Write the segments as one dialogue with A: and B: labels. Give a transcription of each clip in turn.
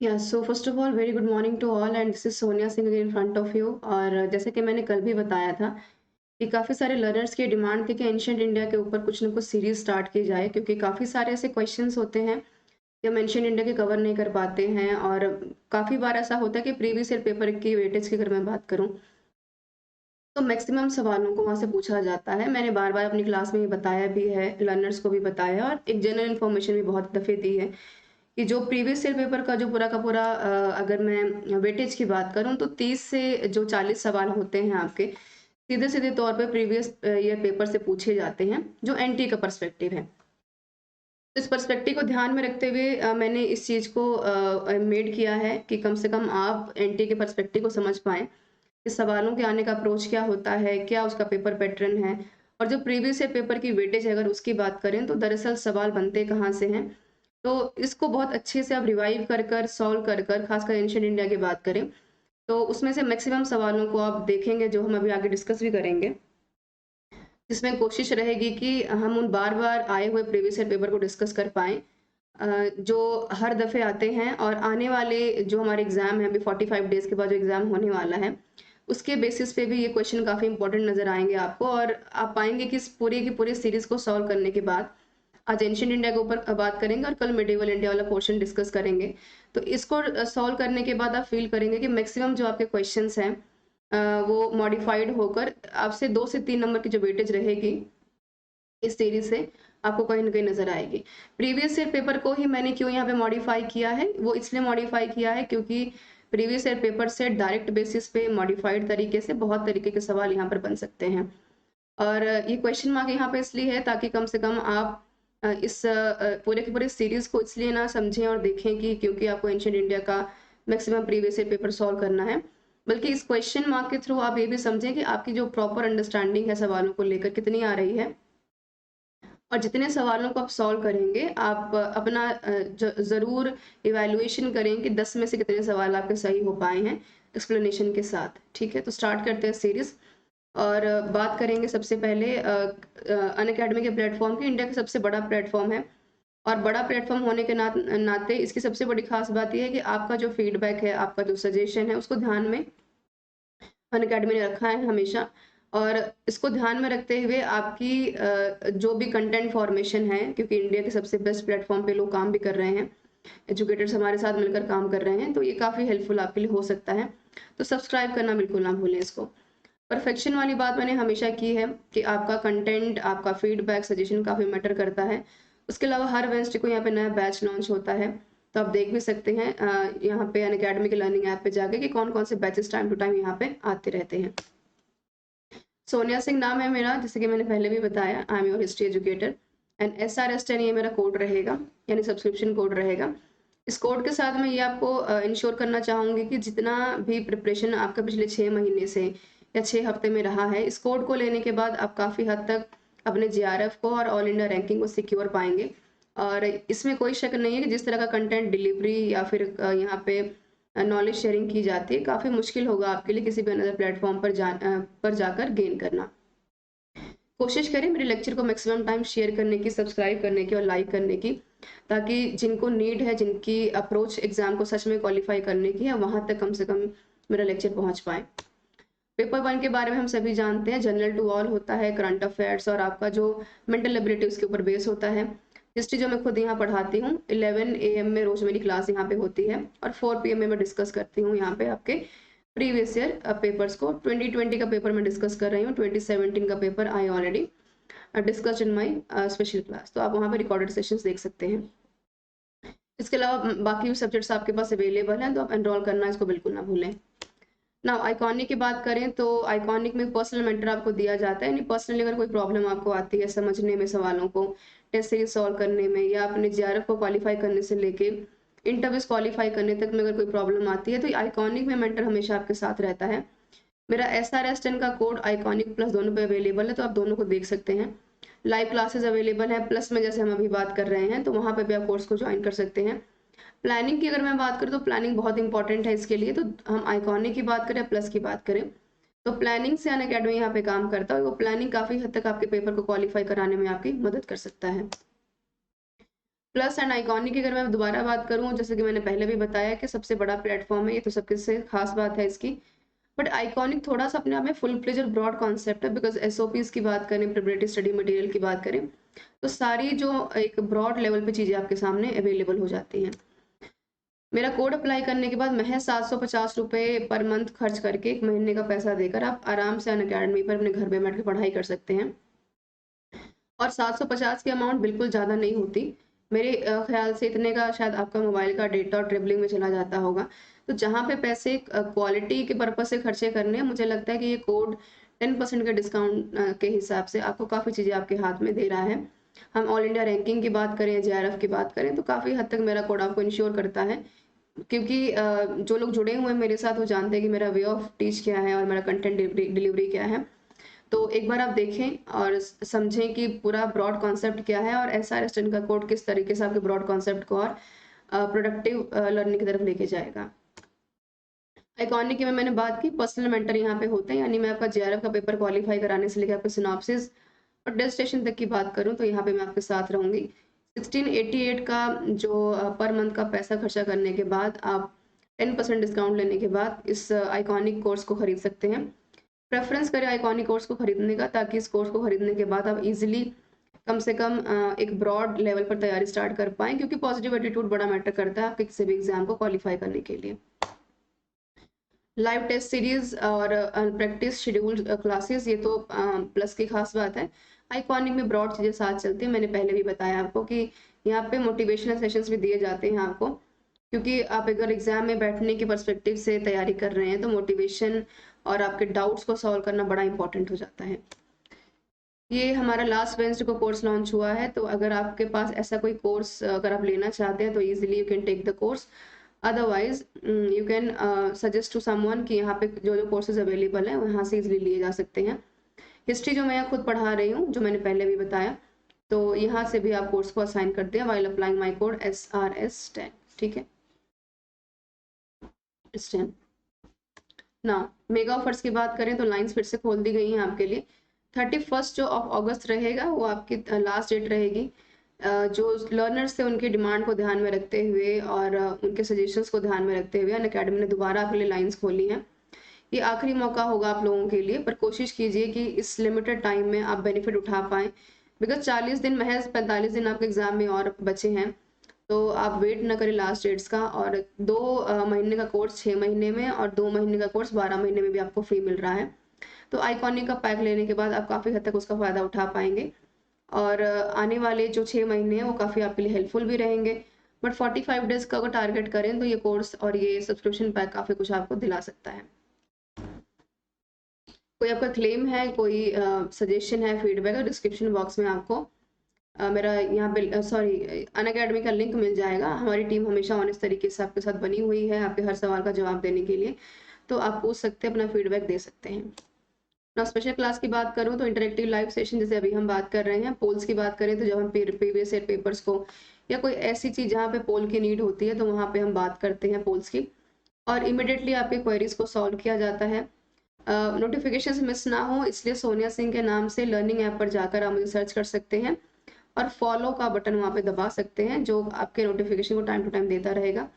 A: So first of all very good morning to all and this is Sonia Singh in front of you. और जैसे कि मैंने कल भी बताया था कि काफ़ी सारे लर्नर्स की डिमांड थी कि एंशिएंट इंडिया के ऊपर कुछ ना कुछ सीरीज स्टार्ट की जाए, क्योंकि काफ़ी सारे ऐसे क्वेश्चंस होते हैं कि हम एंशिएंट इंडिया के कवर नहीं कर पाते हैं। और काफ़ी बार ऐसा होता है कि प्रीवियस ईयर पेपर की वेटेज की अगर मैं बात करूँ तो मैक्सिमम सवालों को वहाँ से पूछा जाता है। मैंने बार बार अपनी क्लास में ये बताया भी है, लर्नर्स को भी बताया और एक जनरल इन्फॉर्मेशन भी बहुत दफ़े दी है कि जो प्रीवियस ईयर पेपर का जो पूरा का पूरा अगर मैं वेटेज की बात करूँ तो 30 से जो 40 सवाल होते हैं आपके, सीधे-सीधे तौर पे प्रीवियस ईयर पेपर से पूछे जाते हैं, जो एनटी का पर्सपेक्टिव है। तो इस पर्सपेक्टिव को ध्यान में रखते हुए मैंने इस चीज़ को मेड किया है कि कम से कम आप एनटी के पर्सपेक्टिव को समझ पाएँ, कि सवालों के आने का अप्रोच क्या होता है, क्या उसका पेपर पैटर्न है। और जो प्रीवियस ईयर पेपर की वेटेज है अगर उसकी बात करें तो दरअसल सवाल बनते कहाँ से हैं। तो इसको बहुत अच्छे से आप रिवाइव कर सॉल्व कर खासकर एंशिएंट इंडिया की बात करें, तो उसमें से मैक्सिमम सवालों को आप देखेंगे जो हम अभी आगे डिस्कस भी करेंगे। जिसमें कोशिश रहेगी कि हम उन बार-बार आए हुए प्रीवियस ईयर पेपर को डिस्कस कर पाएँ, जो हर दफ़े आते हैं। और आने वाले जो हमारे एग्ज़ाम है, अभी 45 डेज़ के बाद जो एग्ज़ाम होने वाला है, उसके बेसिस पे भी ये क्वेश्चन काफ़ी इंपॉर्टेंट नज़र आएँगे आपको। और आप पाएँगे कि इस पूरी की पूरी सीरीज़ को सॉल्व करने के बाद आज एंशिएंट इंडिया के ऊपर बात करेंगे और कल मिडेवल इंडिया वाला पोर्शन डिस्कस करेंगे। तो इसको सॉल्व करने के बाद आप फ़ील करेंगे कि मैक्सिमम जो आपके क्वेश्चंस हैं वो मॉडिफाइड होकर आपसे 2 से 3 नंबर की जो वेटेज रहेगी इस सीरीज़ से आपको कहीं न कहीं नज़र आएगी। प्रीवियस ईयर पेपर को ही मैंने क्यों यहाँ पे मॉडिफाई किया है, वो इसलिए मॉडिफाई किया है क्योंकि प्रीवियस ईयर पेपर से डायरेक्ट बेसिस पे मॉडिफाइड तरीके से बहुत तरीके के सवाल यहाँ पर बन सकते हैं। और ये क्वेश्चन मार्क यहाँ पे इसलिए है ताकि कम से कम आप इस पूरे के पूरे सीरीज़ को इसलिए ना समझें और देखें कि क्योंकि आपको एंशिएंट इंडिया का maximum previous year paper solve करना है। बल्कि इस क्वेश्चन मार्क के थ्रू आप ये भी समझें कि आपकी जो प्रॉपर अंडरस्टैंडिंग है सवालों को लेकर कितनी आ रही है। और जितने सवालों को आप सॉल्व करेंगे, आप अपना ज़रूर इवैल्यूएशन करें कि 10 में से कितने सवाल आपके सही हो पाए हैं, एक्सप्लेनेशन के साथ। ठीक है? तो स्टार्ट करते हैं सीरीज़। और बात करेंगे सबसे पहले अनअकैडमी के प्लेटफ़ॉर्म की। इंडिया का सबसे बड़ा प्लेटफ़ॉर्म है और बड़ा प्लेटफ़ॉर्म होने के नाते इसकी सबसे बड़ी ख़ास बात ये है कि आपका जो फ़ीडबैक है, आपका जो सजेशन है, उसको ध्यान में अनअकैडमी ने रखा है हमेशा। और इसको ध्यान में रखते हुए आपकी जो भी कंटेंट फॉर्मेशन है, क्योंकि इंडिया के सबसे बेस्ट प्लेटफ़ॉर्म पे लोग काम भी कर रहे हैं, एजुकेटर्स हमारे साथ मिलकर काम कर रहे हैं, तो ये काफ़ी हेल्पफुल आपके लिए हो सकता है। तो सब्सक्राइब करना बिल्कुल ना भूलें इसको। परफेक्शन वाली बात मैंने हमेशा की है कि आपका कंटेंट, आपका फीडबैक, सजेशन काफ़ी मैटर करता है। उसके अलावा हर वेडनेसडे को यहाँ पे नया बैच लॉन्च होता है, तो आप देख भी सकते हैं यहाँ पे अनअकैडमी के लर्निंग ऐप पे जाके कि कौन-कौन से बैचेस टाइम टू टाइम यहाँ पे आते रहते हैं। सोनिया सिंह नाम है मेरा, जैसे कि मैंने पहले भी बताया, I am your history educator and SRS10 ये मेरा कोड रहेगा, यानी सब्सक्रिप्शन कोड रहेगा। इस कोड के साथ मैं ये आपको इंश्योर करना चाहूँगी कि जितना भी प्रिपरेशन आपका पिछले 6 महीने से या 6 हफ्ते में रहा है, इस कोड को लेने के बाद आप काफ़ी हद तक अपने JRF को और ऑल इंडिया रैंकिंग को सिक्योर पाएँगे। और इसमें कोई शक नहीं है कि जिस तरह का कंटेंट डिलीवरी या फिर यहाँ पे नॉलेज शेयरिंग की जाती है, काफ़ी मुश्किल होगा आपके लिए किसी भी अनदर प्लेटफ़ॉर्म पर जाकर गेन करना। कोशिश करें मेरे लेक्चर को मैक्सिमम टाइम शेयर करने की, सब्सक्राइब करने की और लाइक करने की, ताकि जिनको नीड है, जिनकी अप्रोच एग्ज़ाम को सच में क्वालीफाई करने की है, वहाँ तक कम से कम मेरा लेक्चर पहुँच पाए। पेपर 1 के बारे में हम सभी जानते हैं, जनरल टू ऑल होता है, करंट अफेयर्स और आपका जो मेंटल एबिलिटी उसके ऊपर बेस होता है। हिस्ट्री जो मैं खुद यहाँ पढ़ाती हूँ, 11 AM में रोज़ मेरी क्लास यहाँ पे होती है और 4 PM में मैं डिस्कस करती हूँ यहाँ पे आपके प्रीवियस ईयर पेपर्स को। 2020 का पेपर मैं डिस्कस कर रही हूँ, 2017 का paper I already discussed in my special class, तो आप वहाँ पे रिकॉर्डेड सेशंस देख सकते हैं। इसके अलावा बाकी भी सब्जेक्ट्स आपके पास अवेलेबल हैं, तो आप एनरोल करना इसको बिल्कुल ना भूलें। नाउ आइकॉनिक की बात करें तो आइकॉनिक में पर्सनल मेंटर आपको दिया जाता है, यानी पर्सनली अगर कोई प्रॉब्लम आपको आती है समझने में, सवालों को टेस्ट सीरीज सॉल्व करने में या अपने JRF को क्वालिफाई करने से लेके इंटरव्यूज क्वालिफाई करने तक में अगर कोई प्रॉब्लम आती है, तो आइकॉनिक में मेंटर हमेशा आपके साथ रहता है। मेरा SRS10 का कोड आइकॉनिक प्लस दोनों पे अवेलेबल है, तो आप दोनों को देख सकते हैं। लाइव क्लासेस अवेलेबल है, प्लस में जैसे हम अभी बात कर रहे हैं, तो वहाँ पे भी आप कोर्स को ज्वाइन कर सकते हैं। प्लानिंग की अगर मैं बात करूँ तो प्लानिंग बहुत इंपॉर्टेंट है इसके लिए, तो हम आइकॉनिक की बात करें, प्लस की बात करें, तो प्लानिंग से अनअकैडमी यहाँ पे काम करता है। वो प्लानिंग काफ़ी हद तक आपके पेपर को क्वालिफाई कराने में आपकी मदद कर सकता है। प्लस एंड आइकॉनिक की अगर मैं दोबारा बात करूँ, जैसे कि मैंने पहले भी बताया कि सबसे बड़ा प्लेटफॉर्म है, ये तो सबके से खास बात है इसकी। बट आइकॉनिक थोड़ा-सा अपने आप में फुल फ्लेज और ब्रॉड कॉन्सेप्ट है, बिकॉज़ एसओपीज़ की बात करें, प्रिपरेटरी स्टडी मटेरियल की बात करें, तो सारी जो एक ब्रॉड लेवल पे चीज़ें आपके सामने अवेलेबल हो जाती हैं। मेरा कोड अप्लाई करने के बाद महज़ ₹750 पर मंथ खर्च करके 1 महीने का पैसा देकर आप आराम से अनअकैडमी पर अपने घर पे बैठ के पढ़ाई कर सकते हैं। और 750 की अमाउंट बिल्कुल ज़्यादा नहीं होती। मेरे ख़्याल से इतने का शायद आपका मोबाइल का डेटा और ट्रैवलिंग में चला जाता होगा। तो जहाँ पे पैसे क्वालिटी के पर्पज़ से खर्चे करने हैं, मुझे लगता है कि ये कोड 10% के डिस्काउंट के हिसाब से आपको काफ़ी चीज़ें आपके हाथ में दे रहा है। हम ऑल इंडिया रैंकिंग की बात करें, जेआरएफ की बात करें, तो काफ़ी हद तक मेरा कोड आपको इंश्योर करता है। क्योंकि जो लोग जुड़े हुए हैं मेरे साथ, वो जानते हैं कि मेरा वे ऑफ टीच क्या है और मेरा कंटेंट डिलीवरी क्या है। तो एक बार आप देखें और समझें कि पूरा ब्रॉड कॉन्सेप्ट क्या है और एसआरएसएन का कोड किस तरीके से आपके ब्रॉड कॉन्सेप्ट को और प्रोडक्टिव लर्निंग की तरफ लेके जाएगा। आइकॉनिक की मैंने बात की, पर्सनल मेंटर यहाँ पे होते हैं, यानी मैं आपका जेआरएफ का पेपर क्वालिफाई कराने से लेकर आपके सिनॉप्सिस और डेस्टिनेशन तक की बात करूँ तो यहाँ पे मैं आपके साथ रहूंगी। 1688 का जो पर मंथ का पैसा खर्चा करने के बाद आप 10% डिस्काउंट लेने के बाद इस आइकॉनिक कोर्स को खरीद सकते हैं। प्रेफरेंस करें आइकॉनिक कोर्स को खरीदने का, ताकि इस कोर्स को खरीदने के बाद आप इजीली कम से कम एक ब्रॉड लेवल पर तैयारी स्टार्ट कर पाएँ, क्योंकि पॉजिटिव एटीट्यूड बड़ा मैटर करता है आपके किसी भी एग्जाम को क्वालिफाई करने के लिए। लाइव टेस्ट सीरीज और प्रैक्टिस शेड्यूल क्लासेस, ये तो प्लस की खास बात है। आइकॉनिक में ब्रॉड चीज़ें साथ चलती हैं। मैंने पहले भी बताया आपको कि यहाँ पे मोटिवेशनल सेशंस भी दिए जाते हैं आपको, क्योंकि आप अगर एग्जाम में बैठने के पर्सपेक्टिव से तैयारी कर रहे हैं तो मोटिवेशन और आपके डाउट्स को सॉल्व करना बड़ा इंपॉर्टेंट हो जाता है। ये हमारा लास्ट वेडनेसडे को कोर्स लॉन्च हुआ है, तो अगर आपके पास ऐसा कोई कोर्स अगर आप लेना चाहते हैं तो easily you can take the course. Otherwise you can suggest to someone कि यहाँ पे जो जो कोर्सेज अवेलेबल हैं वहाँ से इजीली लिए जा सकते हैं। हिस्ट्री जो मैं खुद पढ़ा रही हूँ, जो मैंने पहले भी बताया, तो यहाँ से भी आप कोर्स को असाइन करते हैं while applying my code SRS10। ठीक है, 10 ना। मेगा ऑफर्स की बात करें तो लाइंस फिर से खोल दी गई हैं आपके लिए। 31 जो ऑफ अगस्त रहेगा वो आपकी लास्ट डेट रहेगी। जो लर्नर्स थे उनकी डिमांड को ध्यान में रखते हुए और उनके सजेशंस को ध्यान में रखते हुए अनअकैडमी ने दोबारा आपके लिए लाइंस खोली हैं। ये आखिरी मौका होगा आप लोगों के लिए, पर कोशिश कीजिए कि इस लिमिटेड टाइम में आप बेनिफिट उठा पाएँ, बिकॉज 40 दिन, महज 45 दिन आपके एग्जाम में और बचे हैं। तो आप वेट ना करें लास्ट डेट्स का, और 2 महीने का कोर्स 6 महीने में और 2 महीने का कोर्स 12 महीने में भी आपको फ्री मिल रहा है। तो आइकॉनिक का पैक लेने के बाद आप काफ़ी हद तक उसका फ़ायदा उठा पाएंगे, और आने वाले जो 6 महीने हैं वो काफ़ी आपके लिए हेल्पफुल भी रहेंगे। बट 45 डेज़ का अगर टारगेट करें तो ये कोर्स और ये सब्सक्रिप्शन पैक काफ़ी कुछ आपको दिला सकता है। कोई आपका क्लेम है, कोई सजेशन है, फीडबैक है, डिस्क्रिप्शन बॉक्स में आपको मेरा यहाँ पे सॉरी अनअकैडमी का लिंक मिल जाएगा। हमारी टीम हमेशा ऑनेस्ट तरीके से आपके साथ बनी हुई है आपके हर सवाल का जवाब देने के लिए, तो आप पूछ सकते हैं, अपना फीडबैक दे सकते हैं ना। स्पेशल क्लास की बात करूँ तो इंटरेक्टिव लाइव सेशन, जैसे अभी हम बात कर रहे हैं। पोल्स की बात करें तो जब हम प्रीवियस ईयर पेपर्स को या कोई ऐसी चीज़ जहाँ पे पोल की नीड होती है तो वहाँ पे हम बात करते हैं पोल्स की, और इमिडिएटली आपके क्वेरीज को सॉल्व किया जाता है। नोटिफिकेशन मिस ना हो इसलिए सोनिया सिंह के नाम से लर्निंग ऐप पर जाकर आप मुझे सर्च कर सकते हैं और फॉलो का बटन वहाँ पे दबा सकते हैं, जो आपके नोटिफिकेशन को टाइम टू टाइम देता रहेगा।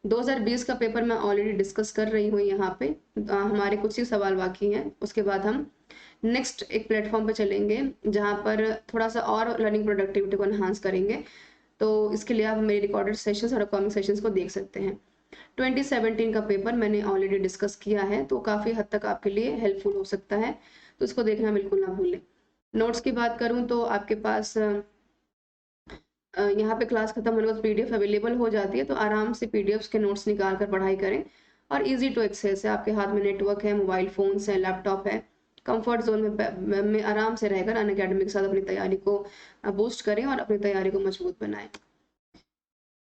A: 2020 का पेपर मैं ऑलरेडी डिस्कस कर रही हूँ यहाँ पे। हमारे कुछ ही सवाल बाकी हैं, उसके बाद हम नेक्स्ट एक प्लेटफॉर्म पे चलेंगे जहाँ पर थोड़ा सा और लर्निंग प्रोडक्टिविटी को एनहांस करेंगे। तो इसके लिए आप मेरे रिकॉर्डेड सेशंस और अपकमिंग सेशंस को देख सकते हैं। 2017 का पेपर मैंने ऑलरेडी डिस्कस किया है, तो काफ़ी हद तक आपके लिए हेल्पफुल हो सकता है, तो इसको देखना बिल्कुल ना भूलें। नोट्स की बात करूँ तो आपके पास यहाँ पे क्लास खत्म होने के बाद पीडीएफ अवेलेबल हो जाती है, तो आराम से पीडीएफ्स के नोट्स निकाल कर पढ़ाई करें। और इजी टू एक्सेस है, आपके हाथ में नेटवर्क है, मोबाइल फोन्स है, लैपटॉप है। कंफर्ट जोन में आराम से रहकर अनअकैडमी के साथ अपनी तैयारी को बूस्ट करें और अपनी तैयारी को मजबूत बनाएं।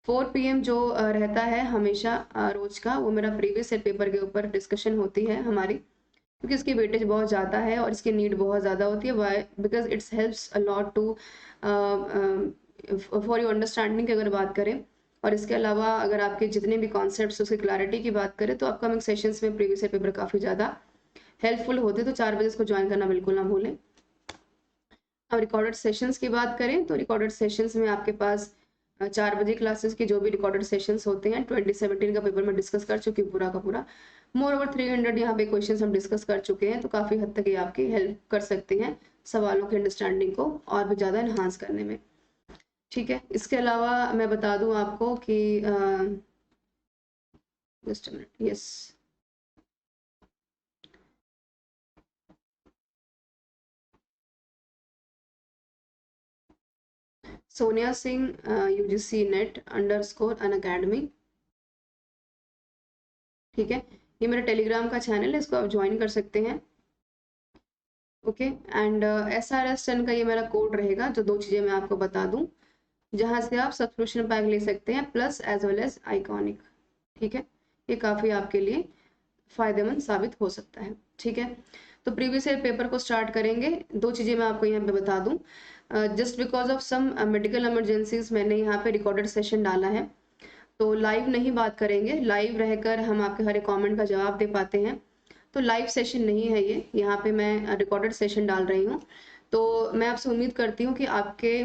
A: 4 PM जो रहता है हमेशा रोज का, वो मेरा प्रीवियस ईयर पेपर के ऊपर डिस्कशन होती है हमारी, क्योंकि इसकी वेटेज बहुत ज़्यादा है और इसकी नीड बहुत ज़्यादा होती है। Why because it's helps a lot to for your understanding की अगर बात करें, और इसके अलावा अगर आपके जितने भी कॉन्सेप्ट्स उसकी क्लैरिटी की बात करें तो अपकमिंग सेशंस में प्रीवियस ईयर पेपर काफ़ी ज़्यादा हेल्पफुल होते हैं। तो 4 बजे इसको ज्वाइन करना बिल्कुल ना भूलें। अब रिकॉर्डेड सेशंस की बात करें तो रिकॉर्डेड सेशंस में आपके पास 4 बजे क्लासेस के जो भी रिकॉर्डेड सेशंस होते हैं 2017 का पेपर मैं डिस्कस कर चुकी हूँ पूरा का पूरा। मोर ओवर 300 यहाँ पे क्वेश्चंस हम डिस्कस कर चुके हैं, तो काफ़ी हद तक ये आपकी हेल्प कर सकती हैं सवालों की अंडरस्टैंडिंग को और भी ज़्यादा इन्हांस करने में। ठीक है, इसके अलावा मैं बता दूं आपको कि just a minute, yes, Sonia Singh UGC net _Unacademy. ठीक है, ये मेरा टेलीग्राम का चैनल है, इसको आप ज्वाइन कर सकते हैं। ओके, एंड SRS10 का ये मेरा कोड रहेगा, जो 2 चीज़ें मैं आपको बता दूं, जहां से आप सब्सक्रिप्शन पैक ले सकते हैं, plus as well as iconic. ठीक है, ये काफ़ी आपके लिए फायदेमंद साबित हो सकता है। ठीक है, तो प्रीवियस ईयर पेपर को स्टार्ट करेंगे। 2 चीज़ें मैं आपको यहाँ पे बता दूं, just because of some medical emergencies मैंने यहाँ पे रिकॉर्डेड सेशन डाला है, तो लाइव नहीं बात करेंगे। लाइव रहकर हम आपके हर एक कमेंट का जवाब दे पाते हैं, तो लाइव सेशन नहीं है ये, यहाँ पे मैं रिकॉर्डेड सेशन डाल रही हूँ। तो मैं आपसे उम्मीद करती हूँ कि आपके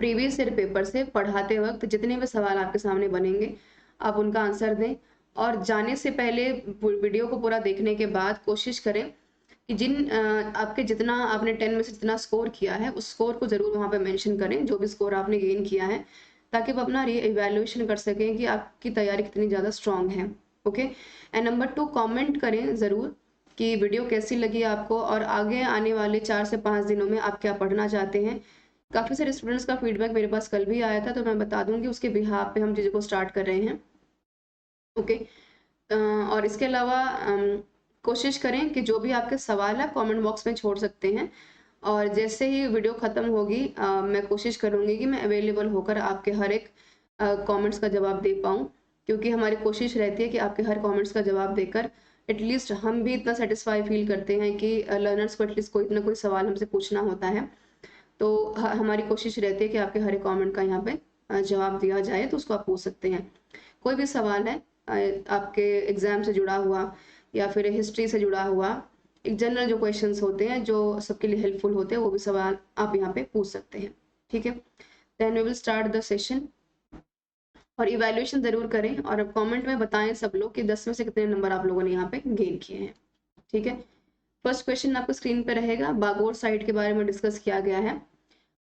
A: प्रीवियस ईयर पेपर से पढ़ाते वक्त जितने भी सवाल आपके सामने बनेंगे आप उनका आंसर दें, और जाने से पहले वीडियो को पूरा देखने के बाद कोशिश करें कि आपके जितना आपने 10 में से जितना स्कोर किया है उस स्कोर को जरूर वहाँ पे मेंशन करें, जो भी स्कोर आपने गेन किया है, ताकि वो अपना री इवेल्युएशन कर सकें कि आपकी तैयारी कितनी ज़्यादा स्ट्रांग है। ओके, एंड नंबर 2, कमेंट करें ज़रूर कि वीडियो कैसी लगी आपको, और आगे आने वाले 4 से 5 दिनों में आप क्या पढ़ना चाहते हैं। काफ़ी सारे स्टूडेंट्स का फीडबैक मेरे पास कल भी आया था, तो मैं बता दूंगी उसके बिहाफ पे हम चीज़ों को स्टार्ट कर रहे हैं। ओके, और इसके अलावा कोशिश करें कि जो भी आपके सवाल है कमेंट बॉक्स में छोड़ सकते हैं, और जैसे ही वीडियो ख़त्म होगी मैं कोशिश करूँगी कि मैं अवेलेबल होकर आपके हर एक कमेंट्स का जवाब दे पाऊँ, क्योंकि हमारी कोशिश रहती है कि आपके हर कमेंट्स का जवाब देकर एटलीस्ट हम भी इतना सेटिस्फाई फील करते हैं कि लर्नर्स को एटलीस्ट कोई ना कोई सवाल हमसे पूछना होता है, तो हमारी कोशिश रहती है कि आपके हर एक कमेंट का यहाँ पे जवाब दिया जाए, तो उसको आप पूछ सकते हैं। कोई भी सवाल है आपके एग्जाम से जुड़ा हुआ या फिर हिस्ट्री से जुड़ा हुआ, एक जनरल जो क्वेश्चंस होते हैं जो सबके लिए हेल्पफुल होते हैं, वो भी सवाल आप यहाँ पे पूछ सकते हैं। ठीक है, then we will start the session, और इवैल्यूएशन जरूर करें, और अब कमेंट में बताएं सब लोग कि 10 में से कितने नंबर आप लोगों ने यहाँ पे गेन किए हैं। ठीक है, फर्स्ट क्वेश्चन आपको स्क्रीन पे रहेगा, बागोर साइट के बारे में डिस्कस किया गया है।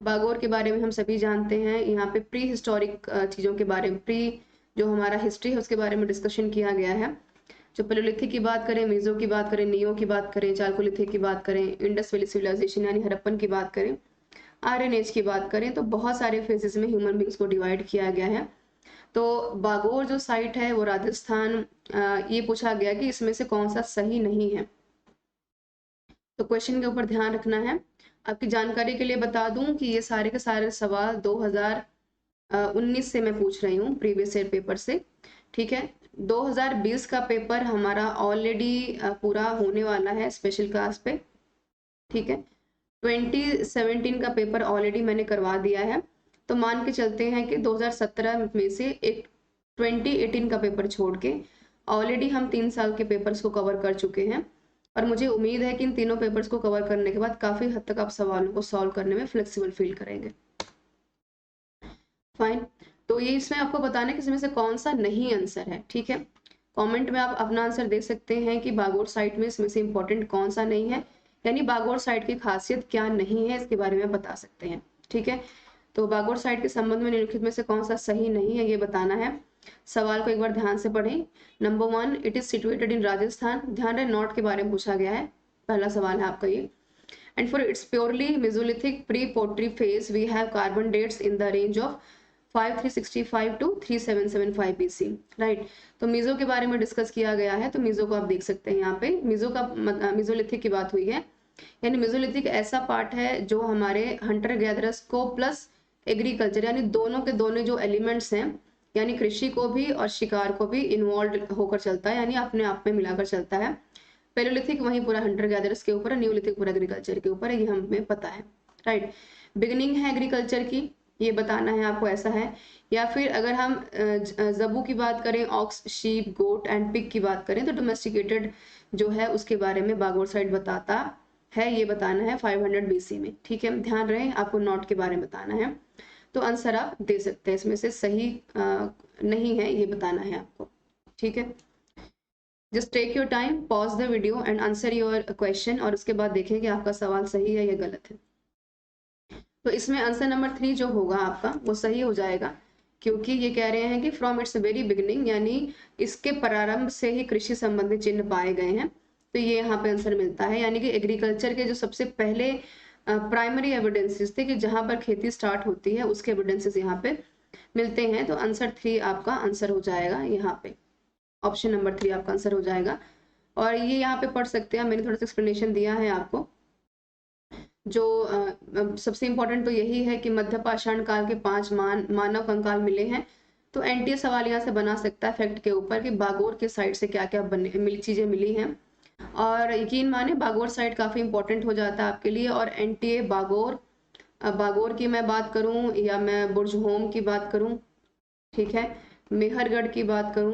A: बागोर के बारे में हम सभी जानते हैं, यहाँ पे प्री हिस्टोरिक चीज़ों के बारे में, प्री जो हमारा हिस्ट्री है उसके बारे में डिस्कशन किया गया है। जो पैलेयोलिथिक की बात करें, मीजो की बात करें, नियो की बात करें, चालकोलिथिक की बात करें, इंडस वैली सिविलाइजेशन यानी हड़प्पन की बात करें, आयरन एज की बात करें, तो बहुत सारे फेजेस में ह्यूमन बींग्स को डिवाइड किया गया है। तो बागोर जो साइट है वो राजस्थान, ये पूछा गया कि इसमें से कौन सा सही नहीं है, तो क्वेश्चन के ऊपर ध्यान रखना है। आपकी जानकारी के लिए बता दूं कि ये सारे के सारे सवाल 2019 से मैं पूछ रही हूँ, प्रीवियस ईयर पेपर से। ठीक है, 2020 का पेपर हमारा ऑलरेडी पूरा होने वाला है स्पेशल क्लास पे। ठीक है, 2017 का पेपर ऑलरेडी मैंने करवा दिया है, तो मान के चलते हैं कि 2017 में से एक 2018 का पेपर छोड़ के ऑलरेडी हम 3 साल के पेपर्स को कवर कर चुके हैं, और मुझे उम्मीद है कि इन तीनों पेपर्स को कवर करने के बाद काफ़ी हद तक आप सवालों को सॉल्व करने में फ्लेक्सिबल फील करेंगे। फाइन, तो ये इसमें आपको बताना है कि इसमें से कौन सा नहीं आंसर है। ठीक है, कमेंट में आप अपना आंसर दे सकते हैं कि बागोर साइट में इसमें से इंपॉर्टेंट कौन सा नहीं है, यानी बागोर साइट की खासियत क्या नहीं है इसके बारे में बता सकते हैं। ठीक है, तो बागोर साइट के संबंध में निम्नलिखित में से कौन सा सही नहीं है ये बताना है। सवाल को एक बार ध्यान से पढ़ें। Number 1, it is situated in Rajasthan. ध्यान रहे नॉट के बारे में पूछा गया है, पहला सवाल है आपका ये। And for it's purely mesolithic pre pottery phase we have carbon dates in the range of 5365 to 3775 BC। Right, तो मीजो के बारे में डिस्कस किया गया है, तो मीजो को आप देख सकते हैं यहाँ पे, मीजो का मेसोलिथिक की बात हुई है, यानी मेसोलिथिक ऐसा पार्ट है जो हमारे हंटर गैदरर्स को प्लस एग्रीकल्चर यानी दोनों के दोनों जो एलिमेंट्स हैं, यानी कृषि को भी और शिकार को भी इन्वॉल्व होकर चलता है, यानी अपने आप में मिलाकर चलता है। पैलियोलिथिक वहीं पूरा हंटर गैदरर्स के ऊपर है, न्यूलिथिक पूरा एग्रीकल्चर के ऊपर है, ये हमें पता है। राइट, बिगिनिंग है एग्रीकल्चर की, ये बताना है आपको, ऐसा है। या फिर अगर हम जबू की बात करें, ox, sheep, goat and pig की बात करें, तो डोमेस्टिकेटेड जो है उसके बारे में बागोर साइट बताता है, ये बताना है 500 BC में। ठीक है, ध्यान रहे आपको नॉट के बारे में बताना है। तो आंसर आप दे सकते हैं। इसमें से सही नहीं है ये बताना है आपको, ठीक है। Just take your time, pause the video and answer your question, और उसके बाद देखें कि आपका सवाल सही है या गलत है। तो इसमें आंसर नंबर 3 जो होगा आपका वो सही हो जाएगा, क्योंकि ये कह रहे हैं कि फ्रॉम इट्स वेरी बिगिनिंग, यानी इसके प्रारंभ से ही कृषि संबंधी चिन्ह पाए गए हैं। तो ये यहाँ पे आंसर मिलता है, यानी कि एग्रीकल्चर के जो सबसे पहले प्राइमरी एविडेंसेस थे कि जहां पर खेती स्टार्ट होती है, उसके एविडेंसेस यहाँ पे मिलते हैं। तो आंसर 3 आपका आंसर हो जाएगा, यहाँ पे ऑप्शन नंबर 3 आपका आंसर हो जाएगा। और ये यहाँ पे पढ़ सकते हैं, मैंने थोड़ा सा एक्सप्लेनेशन दिया है आपको। जो सबसे इंपॉर्टेंट तो यही है कि मध्य पाषाण काल के 5 मानव कंकाल मिले हैं। तो एनटीए सवाल यहाँ से बना सकता है फैक्ट के ऊपर कि बागोर के साइड से क्या क्या चीजें मिली हैं। और यकीन माने बागोर साइड काफी इंपॉर्टेंट हो जाता है आपके लिए। और एनटीए बागोर, बागोर की मैं बात करूं या मैं बुर्जहोम की बात करूं, ठीक है, मेहरगढ़ की बात करूं,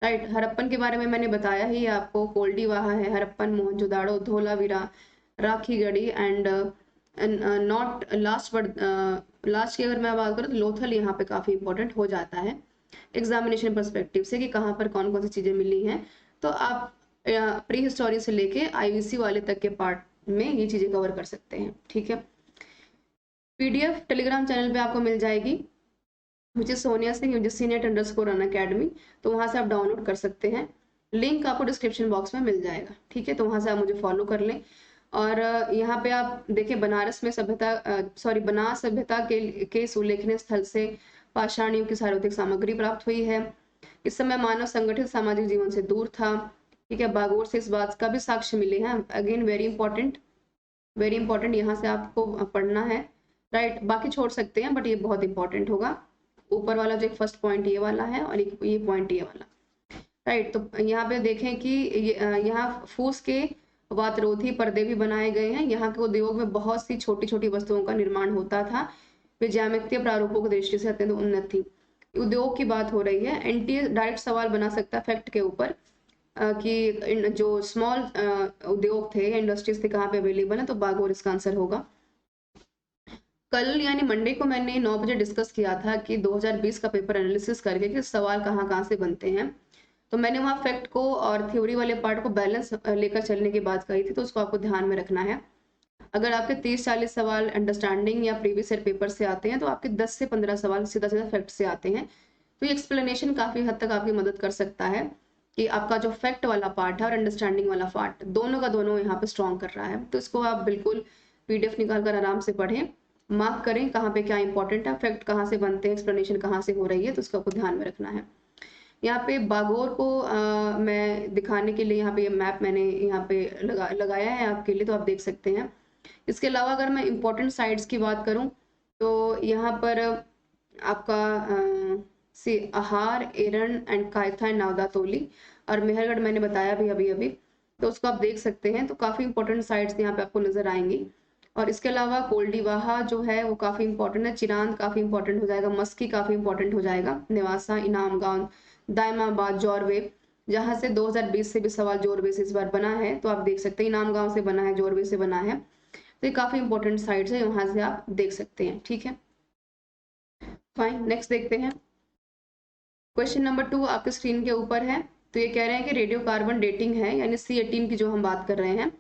A: राइट, हड़प्पन के बारे में मैंने बताया ही आपको, कोल्डीवाहा है, Harappan, Mohenjodaro, Dholavira, Rakhigarhi and not last, but last की अगर मैं बात करूँ तो लोथल यहाँ पे काफी इंपॉर्टेंट हो जाता है एग्जामिनेशन पर्सपेक्टिव से कि कहाँ पर कौन कौन सी चीजें मिली हैं। तो आप प्री हिस्टोरी से लेके आईवीसी वाले तक के पार्ट में ये चीजें कवर कर सकते हैं, ठीक है। पीडीएफ टेलीग्राम चैनल पे आपको मिल जाएगी, मुझे सोनिया सिंह UGCNET_Unacademy, तो वहां से आप डाउनलोड कर सकते हैं। लिंक आपको डिस्क्रिप्शन बॉक्स में मिल जाएगा, ठीक है। तो वहां से आप मुझे फॉलो कर लें। और यहाँ पे आप देखें बनारस में बनास सभ्यता के इस उल्लेखनीय स्थल से पाषाण युग की सार्वत्रिक सामग्री प्राप्त हुई है। इस समय मानव संगठित सामाजिक जीवन से दूर था, ठीक है। बागोर से इस बात का भी साक्ष्य मिले हैं, अगेन वेरी इंपॉर्टेंट यहाँ से आपको पढ़ना है, राइट। बाकी छोड़ सकते हैं बट ये बहुत इंपॉर्टेंट होगा। ऊपर वाला जो एक फर्स्ट पॉइंट ये वाला है और एक ये पॉइंट ये वाला, राइट। तो यहाँ पे देखें कि यहाँ फूस के वातरोधी पर्दे भी बनाए गए हैं। यहाँ के उद्योग में बहुत सी छोटी छोटी वस्तुओं का निर्माण होता था, वे ज्यामितीय प्रारूपों की दृष्टि से अत्यंत उन्नत थी। उद्योग की बात हो रही है। एनटीए डायरेक्ट सवाल बना सकता है फैक्ट के ऊपर कि जो स्मॉल उद्योग थे, इंडस्ट्रीज थे, कहाँ पे अवेलेबल है, तो बागोर इसका आंसर होगा। कल यानी मंडे को मैंने 9 बजे डिस्कस किया था कि 2020 का पेपर एनालिसिस करके कि सवाल कहाँ कहाँ से बनते हैं। तो मैंने वहाँ फैक्ट को और थ्योरी वाले पार्ट को बैलेंस लेकर चलने की बात कही थी, तो उसको आपको ध्यान में रखना है। अगर आपके 30-40 सवाल अंडरस्टैंडिंग या प्रीवियस ईयर पेपर से आते हैं, तो आपके 10 से 15 सवाल सीधा सीधा फैक्ट से आते हैं। तो ये एक्सप्लेनेशन काफी हद तक आपकी मदद कर सकता है कि आपका जो फैक्ट वाला पार्ट है और अंडरस्टैंडिंग वाला पार्ट, दोनों का दोनों यहाँ पे स्ट्रॉन्ग कर रहा है। तो इसको आप बिल्कुल पीडीएफ निकाल कर आराम से पढ़ें, मार्क करें कहाँ पे क्या इंपॉर्टेंट है, फैक्ट कहाँ से बनते हैं, एक्सप्लेनेशन कहाँ से हो रही है, तो उसको आपको ध्यान में रखना है। यहाँ पे बागोर को मैं दिखाने के लिए यहाँ पे मैप मैंने यहाँ पे लगाया है आपके लिए, तो आप देख सकते हैं। इसके अलावा अगर मैं इम्पोर्टेंट साइट्स की बात करूँ तो यहाँ पर आपका आहार, एरन एंड कायथा एंड नावदातोली, और मेहरगढ़ मैंने बताया भी अभी, तो उसको आप देख सकते हैं। तो काफी इंपॉर्टेंट साइट्स यहाँ पे आपको नजर आएंगी। और इसके अलावा कोल्डीवाहा जो है वो काफी इंपॉर्टेंट है, चिरांद काफी इंपॉर्टेंट हो जाएगा, मस्की काफी इंपॉर्टेंट हो जाएगा, नेवासा, इनाम गांव, दायमाबाद, जोरवे, जहां से 2020 से भी सवाल जोरवे से इस बार बना है, तो आप देख सकते हैं इनाम गांव से बना है, जोरवे से बना है। तो ये काफी इंपॉर्टेंट साइट्स है, वहां से आप देख सकते हैं, ठीक है। फाइन, नेक्स्ट देखते हैं। क्वेश्चन नंबर 2 आपके स्क्रीन के ऊपर है। तो ये कह रहे हैं कि रेडियो कार्बन डेटिंग है, यानी C18 की जो हम बात कर रहे हैं,